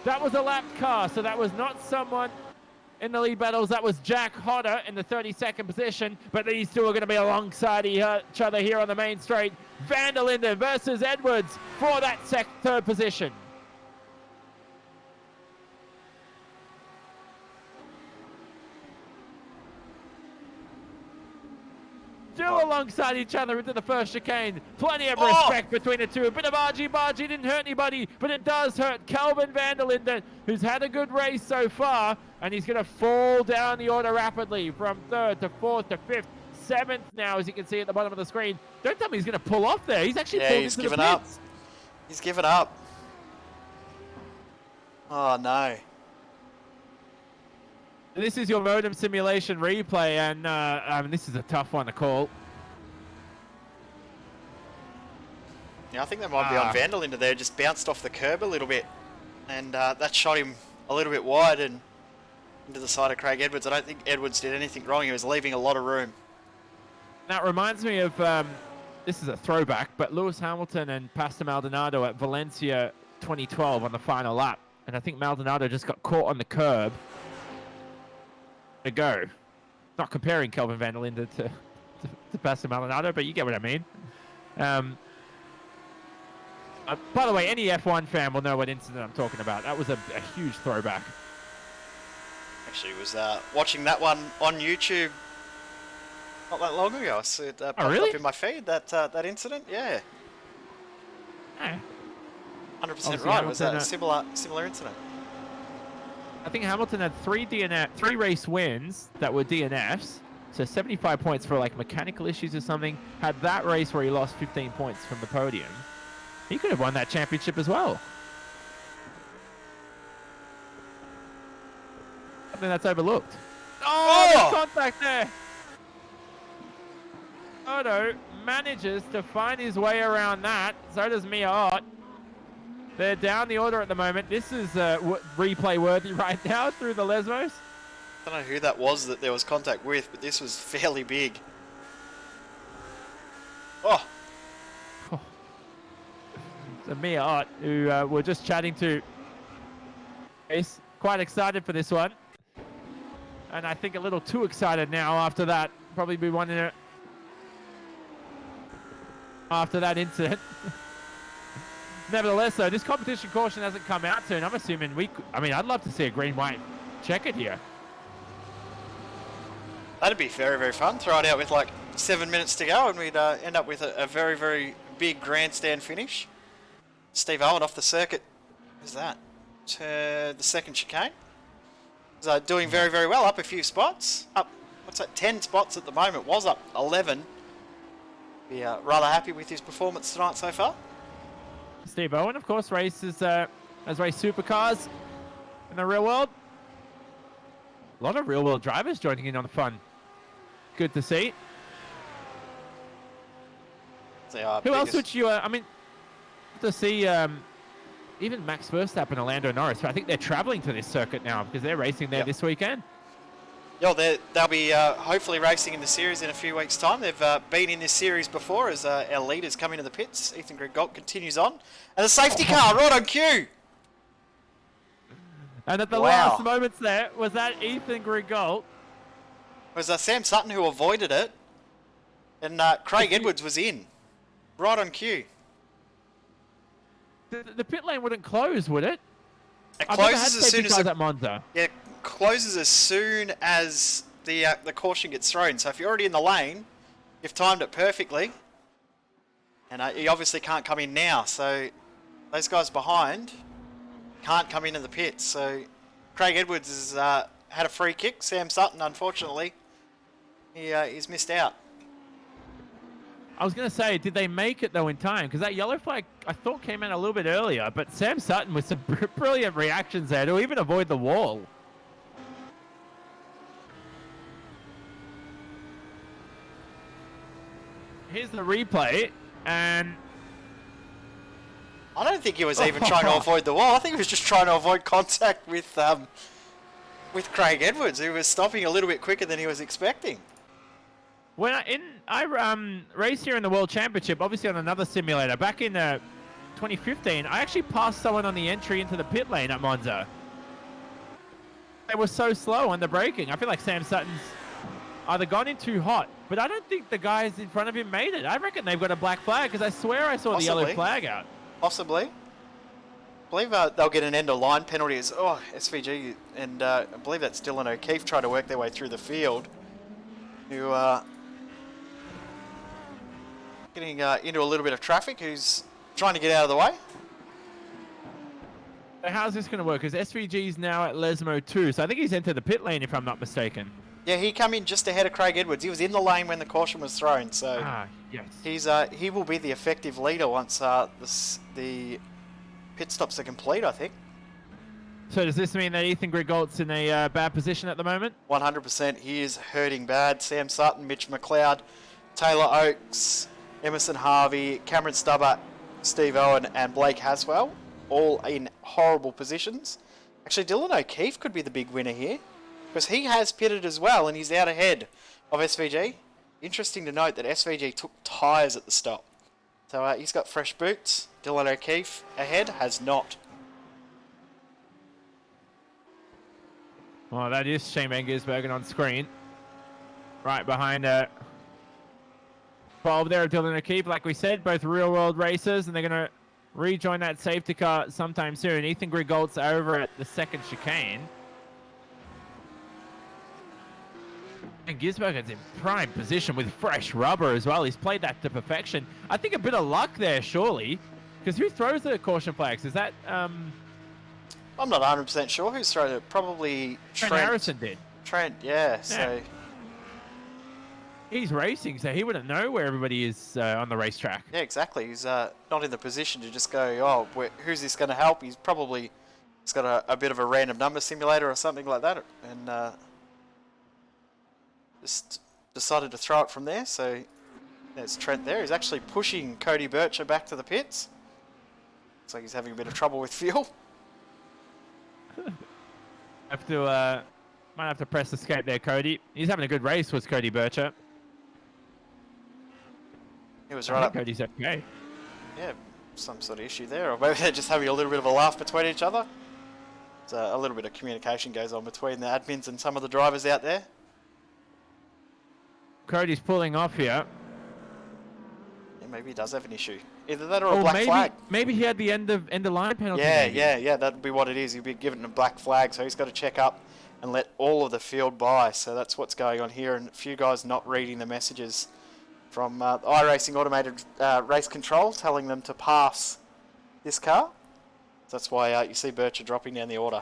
That was a lapped car, so that was not someone in the lead battles. That was Jack Hodder in the 32nd position, but these two are going to be alongside each other here on the main straight. Vanderlinde versus Edwards for that 3rd position. Still alongside each other into the first chicane. Plenty of respect between the two. A bit of argy-bargy didn't hurt anybody, but it does hurt Kelvin Vanderlinde, who's had a good race so far, and he's going to fall down the order rapidly from 3rd to 4th to 5th, 7th now, as you can see at the bottom of the screen. Don't tell me he's going to pull off there. He's actually pulled into the pits. Up. He's given up. Oh, no. This is your modem simulation replay, and this is a tough one to call. Yeah, I think that might be on Vandal into there. Just bounced off the curb a little bit. And that shot him a little bit wide and into the side of Craig Edwards. I don't think Edwards did anything wrong. He was leaving a lot of room. That reminds me of, this is a throwback, but Lewis Hamilton and Pastor Maldonado at Valencia 2012 on the final lap. And I think Maldonado just got caught on the curb to go. Not comparing Kelvin Van der Linde to Pastor Maldonado, but you get what I mean. By the way, any F1 fan will know what incident I'm talking about. That was a huge throwback. Actually, was watching that one on YouTube not that long ago. I saw it popped really? up in my feed, that incident. Yeah. Yeah. 100% right. It was a similar incident. I think Hamilton had three race wins that were DNFs. So 75 points for like mechanical issues or something. Had that race where he lost 15 points from the podium. He could have won that championship as well. Something that's overlooked. Oh, there's contact there. Odo manages to find his way around that. So does Mia Ott. They're down the order at the moment. This is replay worthy right now through the Lesmos. I don't know who that was that there was contact with, but this was fairly big. Oh. So Mia Ott, who we're just chatting to, is quite excited for this one. And I think a little too excited now after that. Probably be wanting it after that incident. Nevertheless, though, this competition caution hasn't come out soon. I'm assuming I'd love to see a green-white checkered here. That'd be very, very fun. Throw it out with like 7 minutes to go and we'd end up with a very, very big grandstand finish. Steve Owen off the circuit. Who's that? To the second chicane. He's doing very, very well. Up a few spots. Up, 10 spots at the moment. Was up 11. Be rather happy with his performance tonight so far. Steve Owen, of course, has raced supercars in the real world. A lot of real world drivers joining in on the fun. Good to see. Who else would you, to see even Max Verstappen and Lando Norris, but I think they're traveling to this circuit now because they're racing there this weekend. Yeah, they'll be hopefully racing in the series in a few weeks' time. They've been in this series before as our leaders come into the pits. Ethan Grigalt continues on. And the safety car right on cue. And at the last moments there, was that Ethan Grigalt? It was Sam Sutton who avoided it. And Craig Edwards was in. Right on cue. The pit lane wouldn't close, would it? It closes as soon as at Monza. Yeah, closes as soon as the caution gets thrown. So if you're already in the lane, you've timed it perfectly. And you obviously can't come in now. So those guys behind can't come into the pits. So Craig Edwards has had a free kick. Sam Sutton, unfortunately, he's missed out. I was going to say, did they make it, though, in time? Because that yellow flag, I thought, came in a little bit earlier. But Sam Sutton with some brilliant reactions there to even avoid the wall. Here's the replay, and I don't think he was even trying to avoid the wall. I think he was just trying to avoid contact with Craig Edwards, who was stopping a little bit quicker than he was expecting. When I raced here in the World Championship, obviously on another simulator, back in 2015, I actually passed someone on the entry into the pit lane at Monza. They were so slow on the braking. I feel like Sam Sutton's either gone in too hot, but I don't think the guys in front of him made it. I reckon they've got a black flag because I swear I saw the yellow flag out. Possibly. I believe they'll get an end-of-line penalty as SVG, and I believe that's Dylan O'Keefe trying to work their way through the field. Who getting into a little bit of traffic, who's trying to get out of the way. So how's this going to work? Because SVG's now at Lesmo 2, so I think he's entered the pit lane if I'm not mistaken. Yeah, he came in just ahead of Craig Edwards. He was in the lane when the caution was thrown, so yes. He will be the effective leader once the pit stops are complete, I think. So does this mean that Ethan Grigolt's in a bad position at the moment? 100%. He is hurting bad. Sam Sutton, Mitch McLeod, Taylor Oakes, Emerson Harvey, Cameron Stubber, Steve Owen, and Blake Haswell, all in horrible positions. Actually, Dylan O'Keefe could be the big winner here, because he has pitted as well, and he's out ahead of SVG. Interesting to note that SVG took tyres at the stop. So he's got fresh boots. Dylan O'Keefe ahead has not. Well, that is Shane Van Gisbergen on screen. Right behind 12 there of Dylan O'Keefe. Like we said, both real-world racers, and they're going to rejoin that safety car sometime soon. Ethan Grigolt's over at the second chicane. And Gisbergen's in prime position with fresh rubber as well. He's played that to perfection. I think a bit of luck there, surely. Because who throws the caution flags? Is that... I'm not 100% sure who's thrown it. Probably Trent Harrison did. Trent, yeah. So he's racing, so he wouldn't know where everybody is on the racetrack. yeah, exactly. He's not in the position to just go, oh, who's this going to help? He's got a bit of a random number simulator or something like that, and just decided to throw it from there. So there's Trent there. He's actually pushing Cody Bircher back to the pits. Looks like he's having a bit of trouble with fuel. Might have to press escape there, Cody. He's having a good race, was Cody Bircher. He was right up. Cody's okay. Yeah, some sort of issue there, or maybe they're just having a little bit of a laugh between each other. So a little bit of communication goes on between the admins and some of the drivers out there. Cody's pulling off here. Yeah, maybe he does have an issue. Either that or a black flag. Maybe he had the end of line penalty. Yeah, that'd be what it is. He'll be given a black flag, so he's got to check up and let all of the field by. So that's what's going on here, and a few guys not reading the messages from iRacing Automated Race Control telling them to pass this car. So that's why you see Bircher dropping down the order.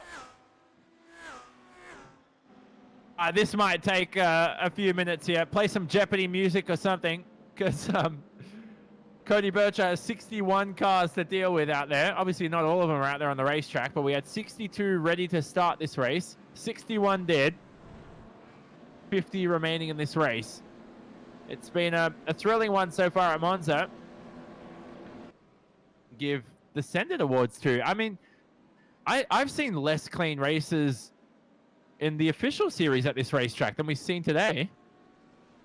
This might take a few minutes here. Play some Jeopardy music or something, because Cody Bircher has 61 cars to deal with out there. Obviously, not all of them are out there on the racetrack, but we had 62 ready to start this race. 61 dead. 50 remaining in this race. It's been a thrilling one so far at Monza. Give the Sended Awards to. I mean, I've seen less clean races in the official series at this racetrack than we've seen today.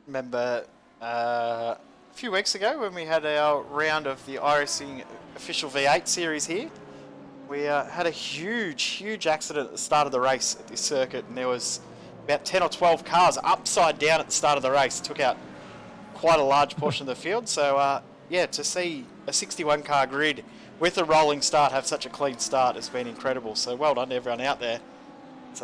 Remember a few weeks ago when we had our round of the iRacing official V8 series here, we had a huge accident at the start of the race at this circuit, and there was about 10 or 12 cars upside down at the start of the race. It took out quite a large portion of the field. So yeah, to see a 61 car grid with a rolling start have such a clean start has been incredible. So well done to everyone out there. It's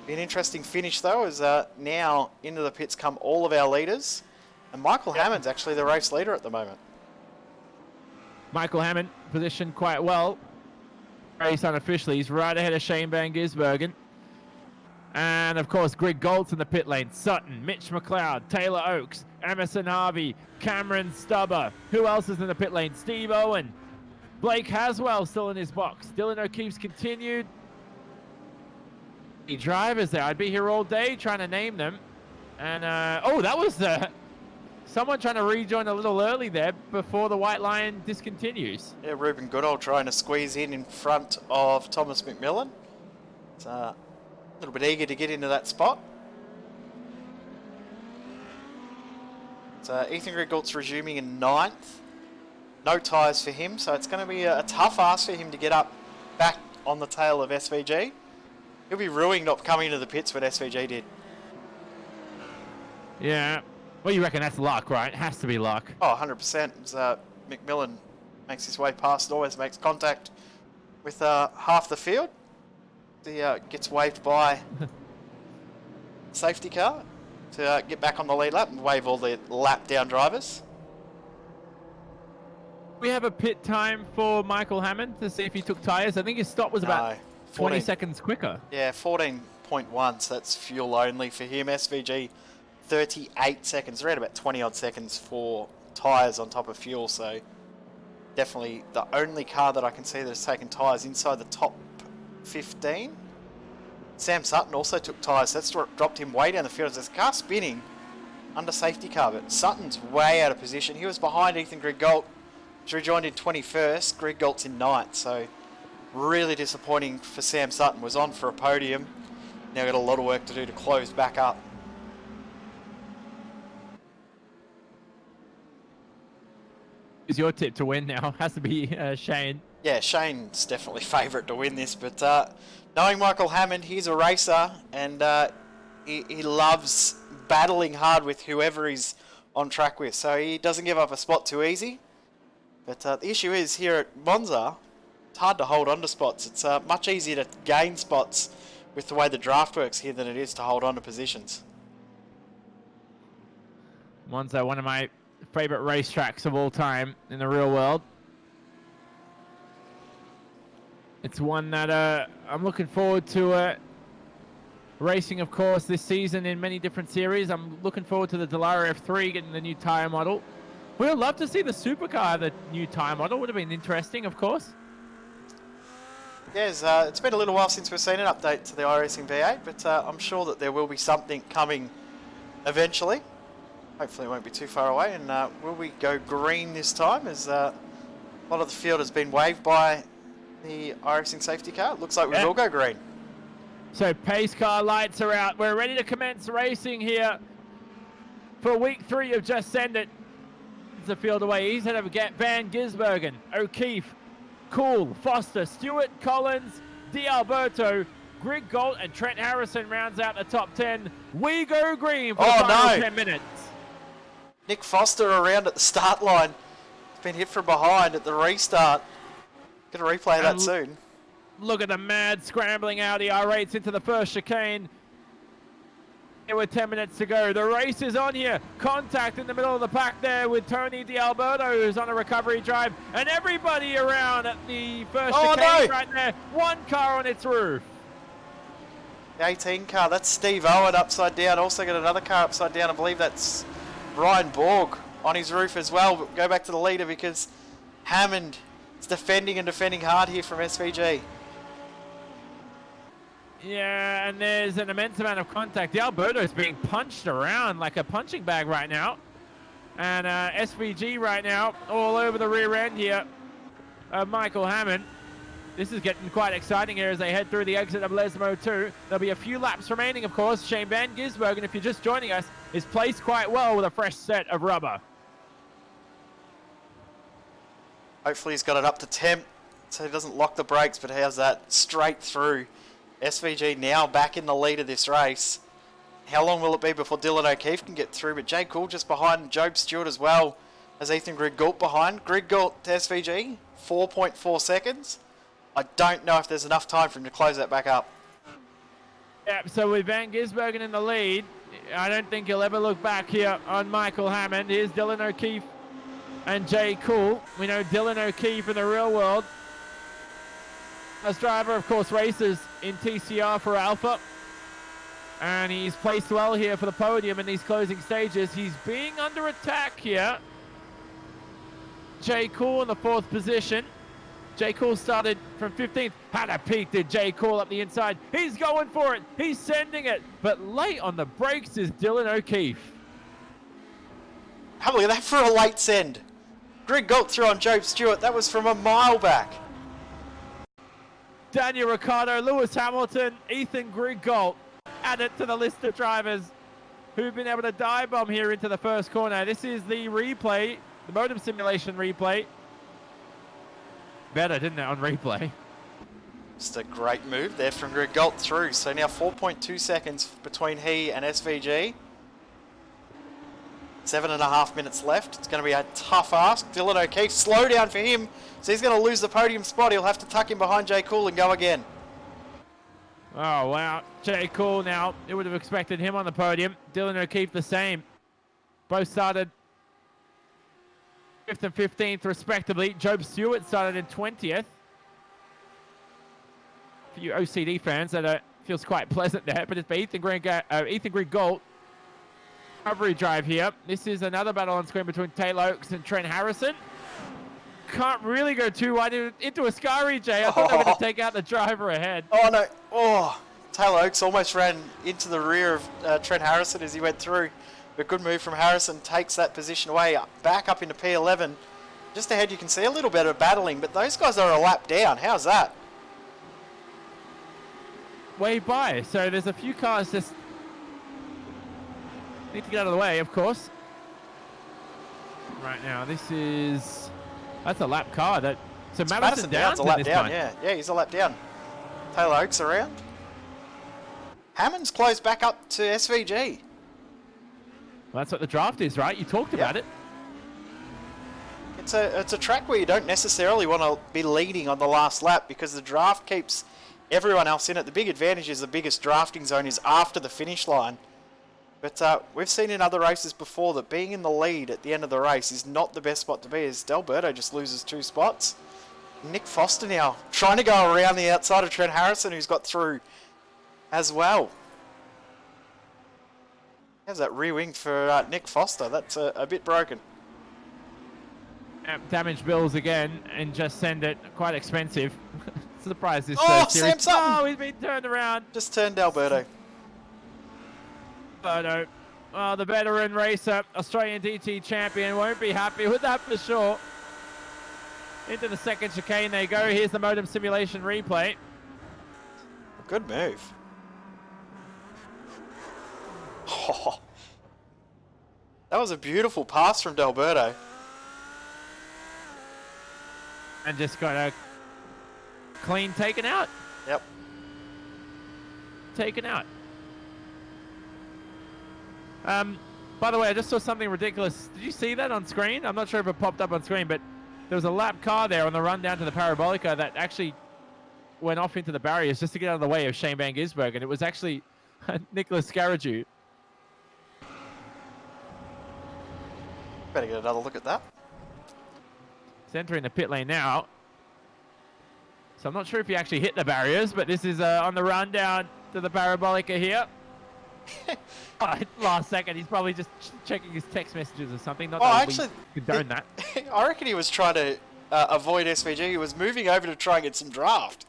be an interesting finish though, as now into the pits come all of our leaders, and Michael Hammond's actually the race leader at the moment. Michael Hammond positioned quite well. Race unofficially, he's right ahead of Shane Van Gisbergen. And of course, Greg Golt's in the pit lane. Sutton, Mitch McLeod, Taylor Oakes, Emerson Harvey, Cameron Stubber. Who else is in the pit lane? Steve Owen. Blake Haswell still in his box. Dylan O'Keefe's continued. The drivers there. I'd be here all day trying to name them. And, oh, that was someone trying to rejoin a little early there before the white line discontinues. Yeah, Ruben Goodall trying to squeeze in front of Thomas McMillan. It's a little bit eager to get into that spot. So Ethan Grigolt's resuming in 9th. No tyres for him, so it's going to be a tough ask for him to get up back on the tail of SVG. He'll be ruined not coming into the pits when SVG did. Yeah. Well, you reckon that's luck, right? It has to be luck. Oh, 100%. As, McMillan makes his way past, always makes contact with half the field. He gets waved by safety car to get back on the lead lap and wave all the lap down drivers. We have a pit time for Michael Hammond to see if he took tyres. I think his stop was about 20 seconds quicker. Yeah, 14.1, so that's fuel only for him. SVG, 38 seconds, around about 20 odd seconds for tyres on top of fuel, so definitely the only car that I can see that has taken tyres inside the top 15. Sam Sutton also took tyres. That's dropped him way down the field. There's a car spinning under safety car, but Sutton's way out of position. He was behind Ethan Griggolt, who's rejoined in 21st. Griggolt's in 9th, so really disappointing for Sam Sutton. Was on for a podium. Now got a lot of work to do to close back up. Is your tip to win now? Has to be Shane. Yeah, Shane's definitely favourite to win this, but knowing Michael Hammond, he's a racer, and he loves battling hard with whoever he's on track with, so he doesn't give up a spot too easy. But the issue is here at Monza, it's hard to hold on to spots. It's much easier to gain spots with the way the draft works here than it is to hold on to positions. Monza, one of my favorite racetracks of all time in the real world. It's one that I'm looking forward to racing, of course, this season in many different series. I'm looking forward to the Dallara F3 getting the new tyre model. We would love to see the supercar, the new tyre model. Would have been interesting, of course. Yes, it's been a little while since we've seen an update to the iRacing V8, but I'm sure that there will be something coming eventually. Hopefully it won't be too far away. And will we go green this time, as a lot of the field has been waved by the iRacing safety car? It looks like we will go green. So pace car lights are out. We're ready to commence racing here for week 3 of Just Send It. It's a field away. He's ahead of Van Gisbergen, O'Keefe, Cool, Foster, Stewart, Collins, D'Alberto, Griggolt, and Trent Harrison rounds out the top 10. We go green for the final 10 minutes. Nick Foster around at the start line. He's been hit from behind at the restart. Going to replay that soon. Look at the mad scrambling Audi R8s into the first chicane. There were 10 minutes to go. The race is on here. Contact in the middle of the pack there with Tony D'Alberto, who's on a recovery drive. And everybody around at the first chicane right there. One car on its roof. The 18 car, that's Steve Owen upside down. Also got another car upside down. I believe that's Ryan Borg on his roof as well. But go back to the leader because Hammond is defending hard here from SVG. Yeah, and there's an immense amount of contact. D'Alberto's being punched around like a punching bag right now. And SVG right now all over the rear end here of Michael Hammond. This is getting quite exciting here as they head through the exit of Lesmo 2. There'll be a few laps remaining, of course. Shane Van Gisbergen, if you're just joining us, is placed quite well with a fresh set of rubber. Hopefully he's got it up to temp so he doesn't lock the brakes, but he has that straight through. SVG now back in the lead of this race. How long will it be before Dylan O'Keefe can get through? But Jay Cool just behind, Job Stewart as well as Ethan Griggolt behind. Griggolt to SVG, 4.4 seconds. I don't know if there's enough time for him to close that back up. Yeah, so with Van Gisbergen in the lead, I don't think he'll ever look back here on Michael Hammond. Here's Dylan O'Keefe and Jay Cool. We know Dylan O'Keefe in the real world as driver, of course, races in TCR for Alpha. And he's placed well here for the podium in these closing stages. He's being under attack here. Jay Cool in the 4th position. Jay Cool started from 15th. Had a peek to Jay Cool up the inside. He's going for it. He's sending it. But late on the brakes is Dylan O'Keefe. Have a look at that for a late send. Griggolt threw on Job Stewart. That was from a mile back. Daniel Ricciardo, Lewis Hamilton, Ethan Griggolt added to the list of drivers who've been able to dive bomb here into the first corner. This is the replay, the modem simulation replay. Better, didn't it, on replay? Just a great move there from Griggolt through. So now 4.2 seconds between he and SVG. 7.5 minutes left. It's going to be a tough ask. Dylan O'Keefe, slow down for him. So he's going to lose the podium spot. He'll have to tuck him behind Jay Cool and go again. Oh, wow. Jay Cool now. You would have expected him on the podium. Dylan O'Keefe the same. Both started 5th and 15th respectively. Job Stewart started in 20th. For you OCD fans, that feels quite pleasant there. But it's Ethan Griggolt. Recovery drive here. This is another battle on screen between Taylor Oakes and Trent Harrison. can't really go too wide into a sky rejay. I thought they were going to take out the driver ahead. Oh no! Oh, Taylor Oakes almost ran into the rear of Trent Harrison as he went through. But good move from Harrison, takes that position away, back up into P11. Just ahead you can see a little bit of battling, but those guys are a lap down. How's that? Way by. So there's a few cars just need to get out of the way, of course. Right now, that's a lap car. So Madison Down's down a lap down, yeah, he's a lap down. Taylor Oakes around. Hammond's closed back up to SVG. Well, that's what the draft is, right? You talked about it. It's a track where you don't necessarily want to be leading on the last lap because the draft keeps everyone else in it. The big advantage is the biggest drafting zone is after the finish line. But we've seen in other races before that being in the lead at the end of the race is not the best spot to be, as D'Alberto just loses 2 spots. Nick Foster now trying to go around the outside of Trent Harrison, who's got through as well. How's that rear wing for Nick Foster? That's a bit broken. Damage bills again and just send it quite expensive. Surprise this Oh, series. Sam Sutton! Oh, he's been turned around. Just turned D'Alberto. Alberto. Well, the veteran racer, Australian DT champion, won't be happy with that for sure. Into the second chicane they go. Here's the modem simulation replay. Good move. Oh, that was a beautiful pass from D'Alberto. And just got a clean taken out. Yep. Taken out. By the way, I just saw something ridiculous. Did you see that on screen? I'm not sure if it popped up on screen, but there was a lap car there on the run down to the Parabolica that actually went off into the barriers just to get out of the way of Shane Van Gisbergen, and it was actually Nicholas Scaraju. Better get another look at that. He's entering the pit lane now. So I'm not sure if he actually hit the barriers, but this is on the run down to the Parabolica here. Last second, he's probably just checking his text messages or something. Not that actually, we condone that. I reckon he was trying to avoid SVG. He was moving over to try and get some draft.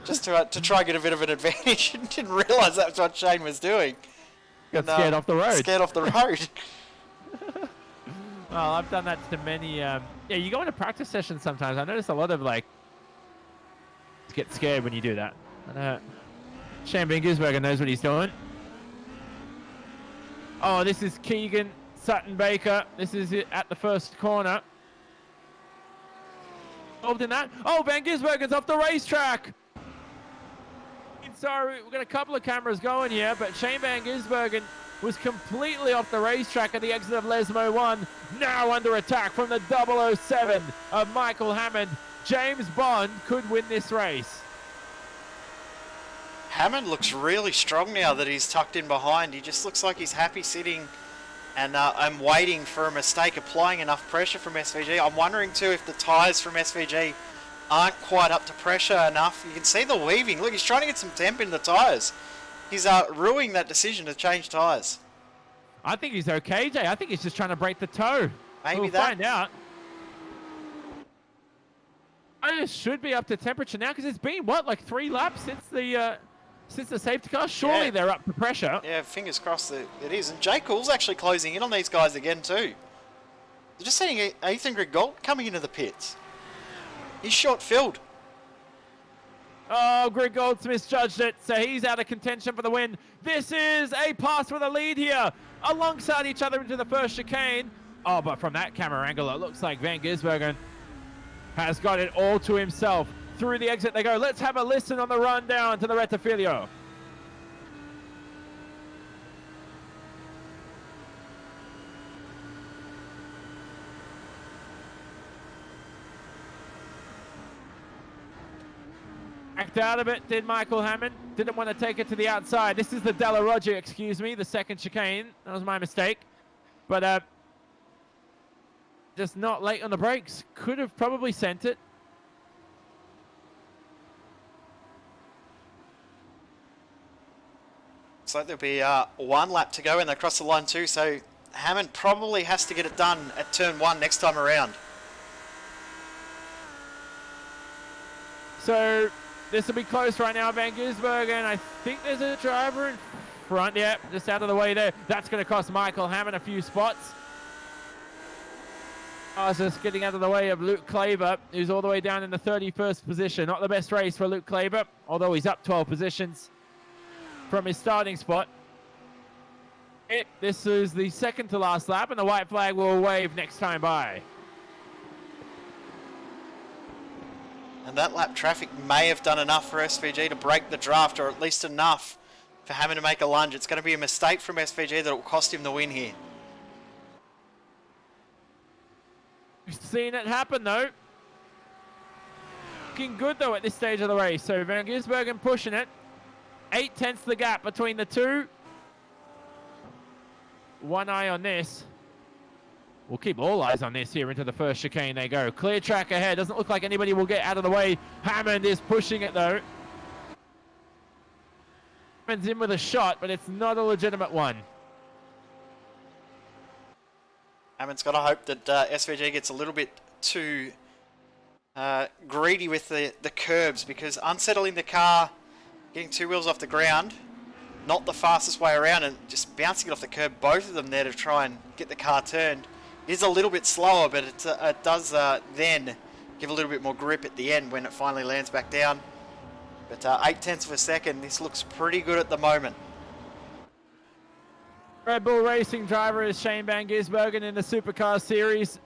Just to try and get a bit of an advantage. Didn't realise that's what Shane was doing. Got scared off the road. Scared off the road. Well, I've done that to many. Yeah, you go into practice sessions sometimes. I notice a lot of get scared when you do that. Shane Van Gisbergen knows what he's doing. Oh, this is Keegan Sutton Baker. This is it at the first corner. Involved in that. Oh, Van Gisbergen's off the racetrack. Sorry, we've got a couple of cameras going here, but Shane Van Gisbergen was completely off the racetrack at the exit of Lesmo 1. Now under attack from the 007 of Michael Hammond. James Bond could win this race. Hammond looks really strong now that he's tucked in behind. He just looks like he's happy sitting and I'm waiting for a mistake, applying enough pressure from SVG. I'm wondering too if the tyres from SVG aren't quite up to pressure enough. You can see the weaving. Look, he's trying to get some temp in the tyres. He's ruining that decision to change tyres. I think he's okay, Jay. I think he's just trying to break the toe. Maybe we'll that. Find out. It should be up to temperature now because it's been, what, like 3 laps since the safety car? Surely they're up to pressure. Yeah, fingers crossed that it is. And Jay Cool's actually closing in on these guys again too. They're just seeing Ethan Grigol coming into the pits. He's short-filled. Oh, Greg Goldsmith judged it, so he's out of contention for the win. This is a pass for the lead here, alongside each other into the first chicane. Oh, but from that camera angle, it looks like Van Gisbergen has got it all to himself. Through the exit they go. Let's have a listen on the run down to the Rettifilio. Backed out of it, did Michael Hammond. Didn't want to take it to the outside. This is the Della Roger, excuse me, the second chicane. That was my mistake. But just not late on the brakes. Could have probably sent it. Looks like there'll be 1 lap to go and they cross the line too, so Hammond probably has to get it done at turn 1 next time around. So this will be close right now, Van Gisbergen. I think there's a driver in front. Yeah, just out of the way there. That's going to cost Michael Hammond a few spots. I was just getting out of the way of Luke Klaver, who's all the way down in the 31st position. Not the best race for Luke Klaver, although he's up 12 positions from his starting spot. This is the second to last lap, and the white flag will wave next time by. And that lap traffic may have done enough for SVG to break the draft, or at least enough for Hammond to make a lunge. It's going to be a mistake from SVG that will cost him the win here. We've seen it happen, though. Looking good, though, at this stage of the race. So Van Gisbergen pushing it. 8/10 the gap between the two. One eye on this. We'll keep all eyes on this here into the first chicane they go. Clear track ahead. Doesn't look like anybody will get out of the way. Hammond is pushing it, though. Hammond's in with a shot, but it's not a legitimate one. Hammond's got to hope that SVG gets a little bit too greedy with the curbs, because unsettling the car, getting two wheels off the ground, not the fastest way around, and just bouncing it off the curb, both of them there to try and get the car turned, is a little bit slower, but it does then give a little bit more grip at the end when it finally lands back down. But 8/10 of a second, this looks pretty good at the moment. Red Bull Racing driver is Shane Van Gisbergen in the Supercar Series.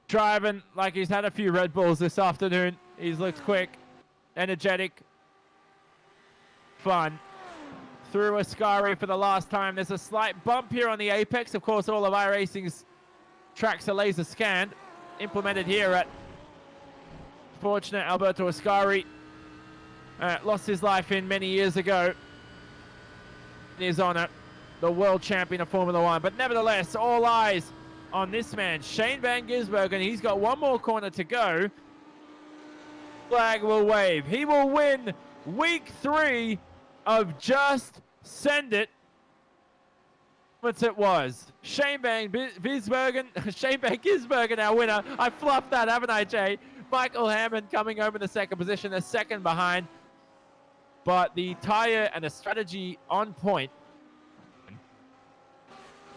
Driving like he's had a few Red Bulls this afternoon. He's looked quick, energetic, fun. Through Ascari for the last time. There's a slight bump here on the apex. Of course, all of iRacing's tracks are laser scanned. Implemented here at fortunate Alberto Ascari. Lost his life in many years ago. In his honor, the world champion of Formula One. But nevertheless, all eyes on this man, Shane Van Gisbergen. He's got one more corner to go. Flag will wave. He will win week 3 of Just Send It. What it was. Shane Van Gisbergen, our winner. I fluffed that, haven't I, Jay? Michael Hammond coming home in the second position, a second behind. But the tyre and the strategy on point.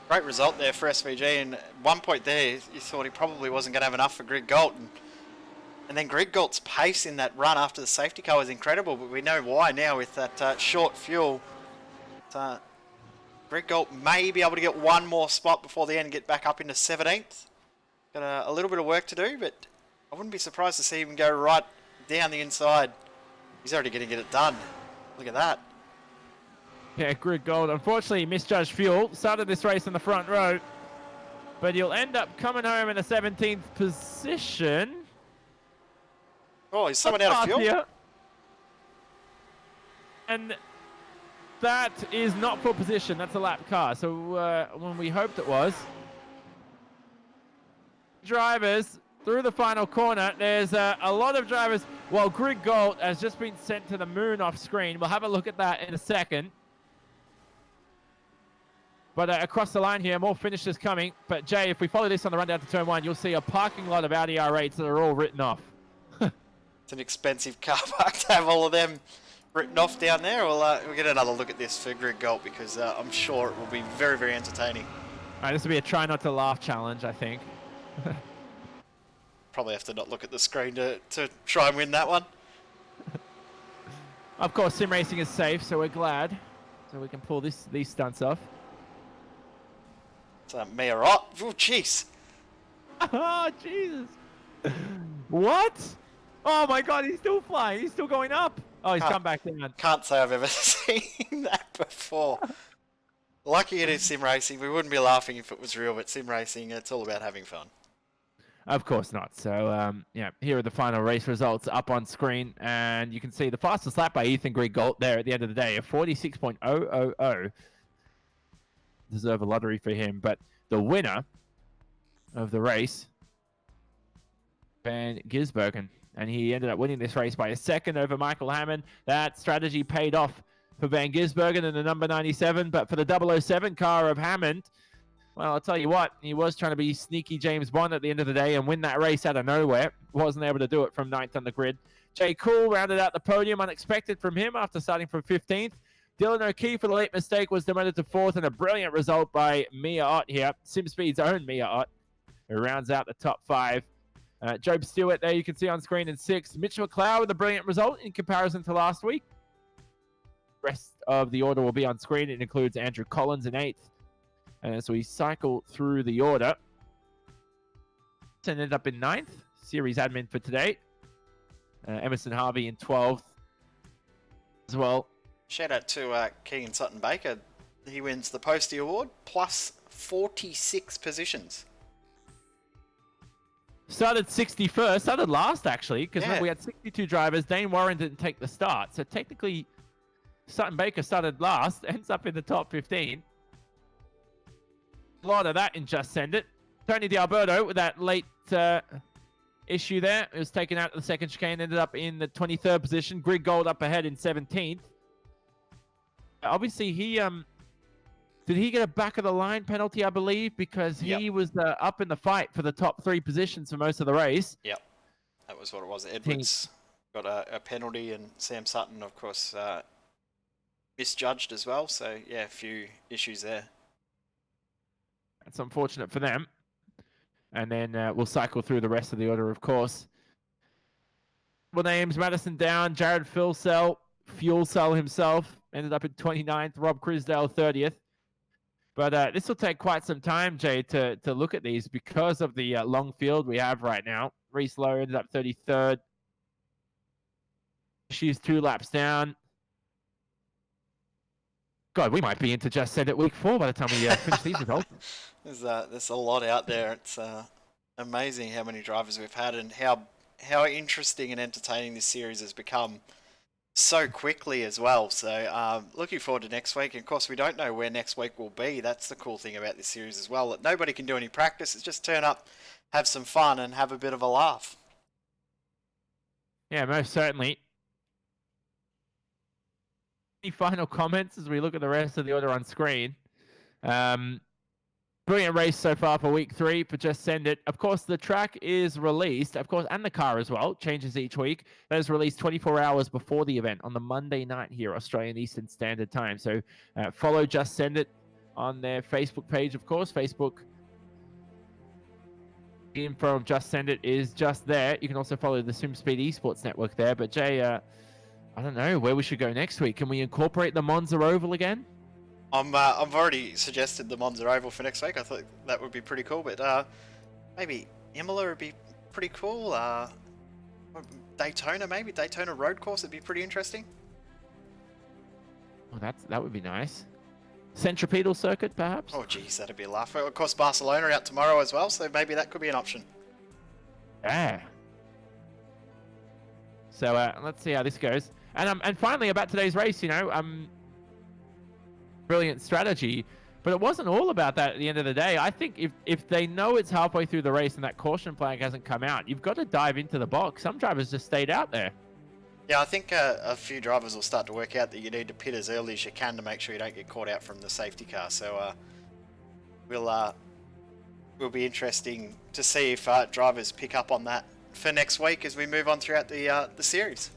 Great result there for SVG, and at one point there you thought he probably wasn't going to have enough for Greg Galt, and then Greg Galt's pace in that run after the safety car was incredible, but we know why now with that short fuel. Greg Galt may be able to get one more spot before the end and get back up into 17th. Got a little bit of work to do, but I wouldn't be surprised to see him go right down the inside. He's already going to get it done. Look at that. Yeah, Greg Galt. Unfortunately, he misjudged fuel. Started this race in the front row. But he'll end up coming home in the 17th position. Oh, he's someone out of fuel? Here. And that is not for position. That's a lap car. So when we hoped it was. Drivers through the final corner. There's a lot of drivers. Well, Greg Galt has just been sent to the moon off screen. We'll have a look at that in a second. But across the line here, more finishes coming. But Jay, if we follow this on the run down to turn 1, you'll see a parking lot of Audi R8s that are all written off. It's an expensive car park to have all of them written off down there. We'll get another look at this for Greg Galt, because I'm sure it will be very, very entertaining. All right, this will be a try not to laugh challenge, I think. Probably have to not look at the screen to try and win that one. Of course, sim racing is safe, so we're glad. So we can pull these stunts off. It's Mia Rott. Oh, jeez. Oh, Jesus. What? Oh, my God, he's still flying. He's still going up. Oh, he's come back down. Can't say I've ever seen that before. Lucky it is sim racing. We wouldn't be laughing if it was real, but sim racing, it's all about having fun. Of course not. So, yeah, here are the final race results up on screen. And you can see the fastest lap by Ethan Greg Galt there at the end of the day, a 46.000. Deserve a lottery for him. But the winner of the race, Van Gisbergen. And he ended up winning this race by a second over Michael Hammond. That strategy paid off for Van Gisbergen in the number 97. But for the 007 car of Hammond, Well, I'll tell you what, he was trying to be sneaky James Bond at the end of the day and win that race out of nowhere. Wasn't able to do it from 9th on the grid. Jay Cool rounded out the podium, unexpected from him after starting from 15th. Dylan O'Keefe for the late mistake was demoted to 4th, and a brilliant result by Mia Ott here. SimSpeed's own Mia Ott, who rounds out the top 5. Job Stewart there you can see on screen in 6th. Mitch McLeod with a brilliant result in comparison to last week. Rest of the order will be on screen. It includes Andrew Collins in 8th. As we cycle through the order, ended up in 9th. Series admin for today. Emerson Harvey in 12th as well. Shout out to Keegan Sutton Baker. He wins the Postie Award plus 46 positions. Started 61st. Started last, actually, because we had 62 drivers. Dane Warren didn't take the start. So technically, Sutton Baker started last, ends up in the top 15. A lot of that in Just Send It. Tony D'Alberto with that late issue there. It was taken out of the second chicane, ended up in the 23rd position. Grig Gold up ahead in 17th. Obviously, he did he get a back of the line penalty, I believe, because he was up in the fight for the top 3 positions for most of the race. Yep, that was what it was. Edwards got a penalty, and Sam Sutton, of course, misjudged as well. So yeah, a few issues there. That's unfortunate for them. And then we'll cycle through the rest of the order, of course. Well, names: Madison Down, Jared Fuel Cell himself ended up in 29th. Rob Crisdale 30th. But this will take quite some time, Jay, to look at these because of the long field we have right now. Reese Lowe ended up 33rd. She's 2 laps down. God, we might be into Just Send It week 4 by the time we finish these results. There's a lot out there. It's amazing how many drivers we've had and how interesting and entertaining this series has become so quickly as well. So looking forward to next week. And of course, we don't know where next week will be. That's the cool thing about this series as well. That nobody can do any practice. It's just turn up, have some fun, and have a bit of a laugh. Yeah, most certainly. Any final comments as we look at the rest of the order on screen? Brilliant race so far for week 3 for Just Send It. Of course, the track is released, of course, and the car as well, changes each week. That is released 24 hours before the event on the Monday night here, Australian Eastern Standard Time. So follow Just Send It on their Facebook page, of course. Facebook info of Just Send It is just there. You can also follow the SimSpeed Esports Network there. But Jay, I don't know where we should go next week. Can we incorporate the Monza Oval again? I've already suggested the Monza Oval for next week. I thought that would be pretty cool, but maybe Imola would be pretty cool. Daytona, maybe Daytona Road Course would be pretty interesting. Oh, that would be nice. Centripetal Circuit, perhaps. Oh, geez, that'd be a laugh. Of course, Barcelona out tomorrow as well, so maybe that could be an option. Yeah. So let's see how this goes. And finally about today's race, brilliant strategy, but it wasn't all about that at the end of the day. I think if they know it's halfway through the race and that caution flag hasn't come out, you've got to dive into the box. Some drivers just stayed out there. Yeah, I think a few drivers will start to work out that you need to pit as early as you can to make sure you don't get caught out from the safety car. So will be interesting to see if drivers pick up on that for next week as we move on throughout the series.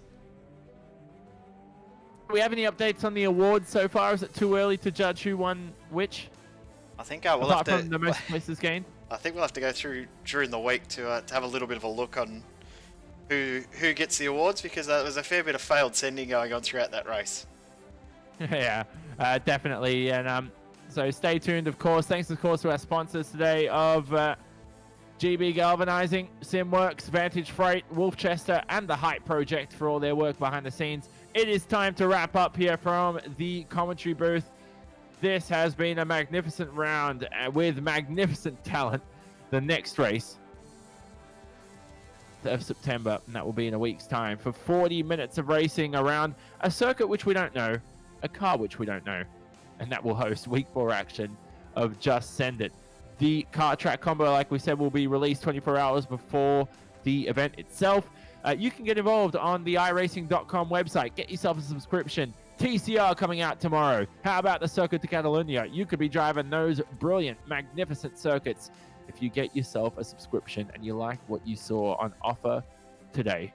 Do we have any updates on the awards so far? Is it too early to judge who won which? I think we'll have to. From the most places gained. I think we'll have to go through during the week to have a little bit of a look on who gets the awards, because there was a fair bit of failed sending going on throughout that race. Yeah, definitely. And so stay tuned, of course. Thanks, of course, to our sponsors today of GB Galvanizing, SimWorks, Vantage Freight, Wolfchester, and the Hype Project for all their work behind the scenes. It is time to wrap up here from the commentary booth. This has been a magnificent round with magnificent talent. The next race of September, and that will be in a week's time, for 40 minutes of racing around a circuit which we don't know, a car which we don't know, and that will host week 4 action of Just Send It. The car track combo, like we said, will be released 24 hours before the event itself. You can get involved on the iRacing.com website. Get yourself a subscription. TCR coming out tomorrow. How about the Circuit de Catalunya? You could be driving those brilliant, magnificent circuits if you get yourself a subscription and you like what you saw on offer today.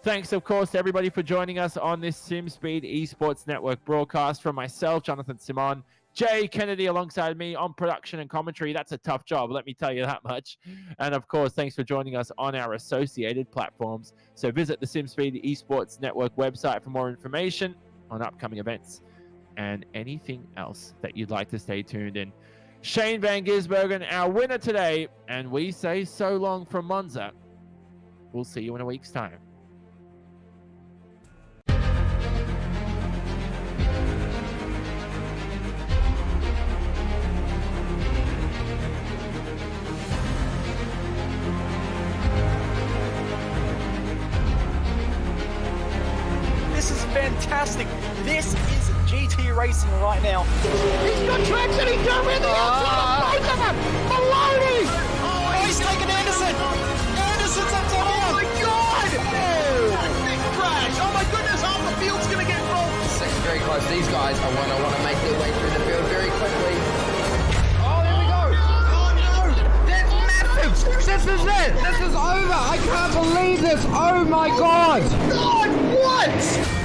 Thanks, of course, to everybody for joining us on this SimSpeed Esports Network broadcast. From myself, Jonathan Simon, Jay Kennedy alongside me on production and commentary. That's a tough job, let me tell you that much. And of course, thanks for joining us on our associated platforms. So visit the SimSpeed Esports Network website for more information on upcoming events and anything else that you'd like to stay tuned in. Shane Van Gisbergen, our winner today, and we say so long from Monza. We'll see you in a week's time. This is fantastic. This is GT racing right now. He's got traction. He's going the outside of both of them. Maloney. Oh, he's taking Anderson. Anderson's up to Oh him. my God. Big crash. Oh my goodness. Half the field's going to get rolled. Second very close. These guys I want to make their way through the field very quickly. Oh, there we go. Oh no, that's massive. This is it. This is over. I can't believe this. Oh my God. God, what?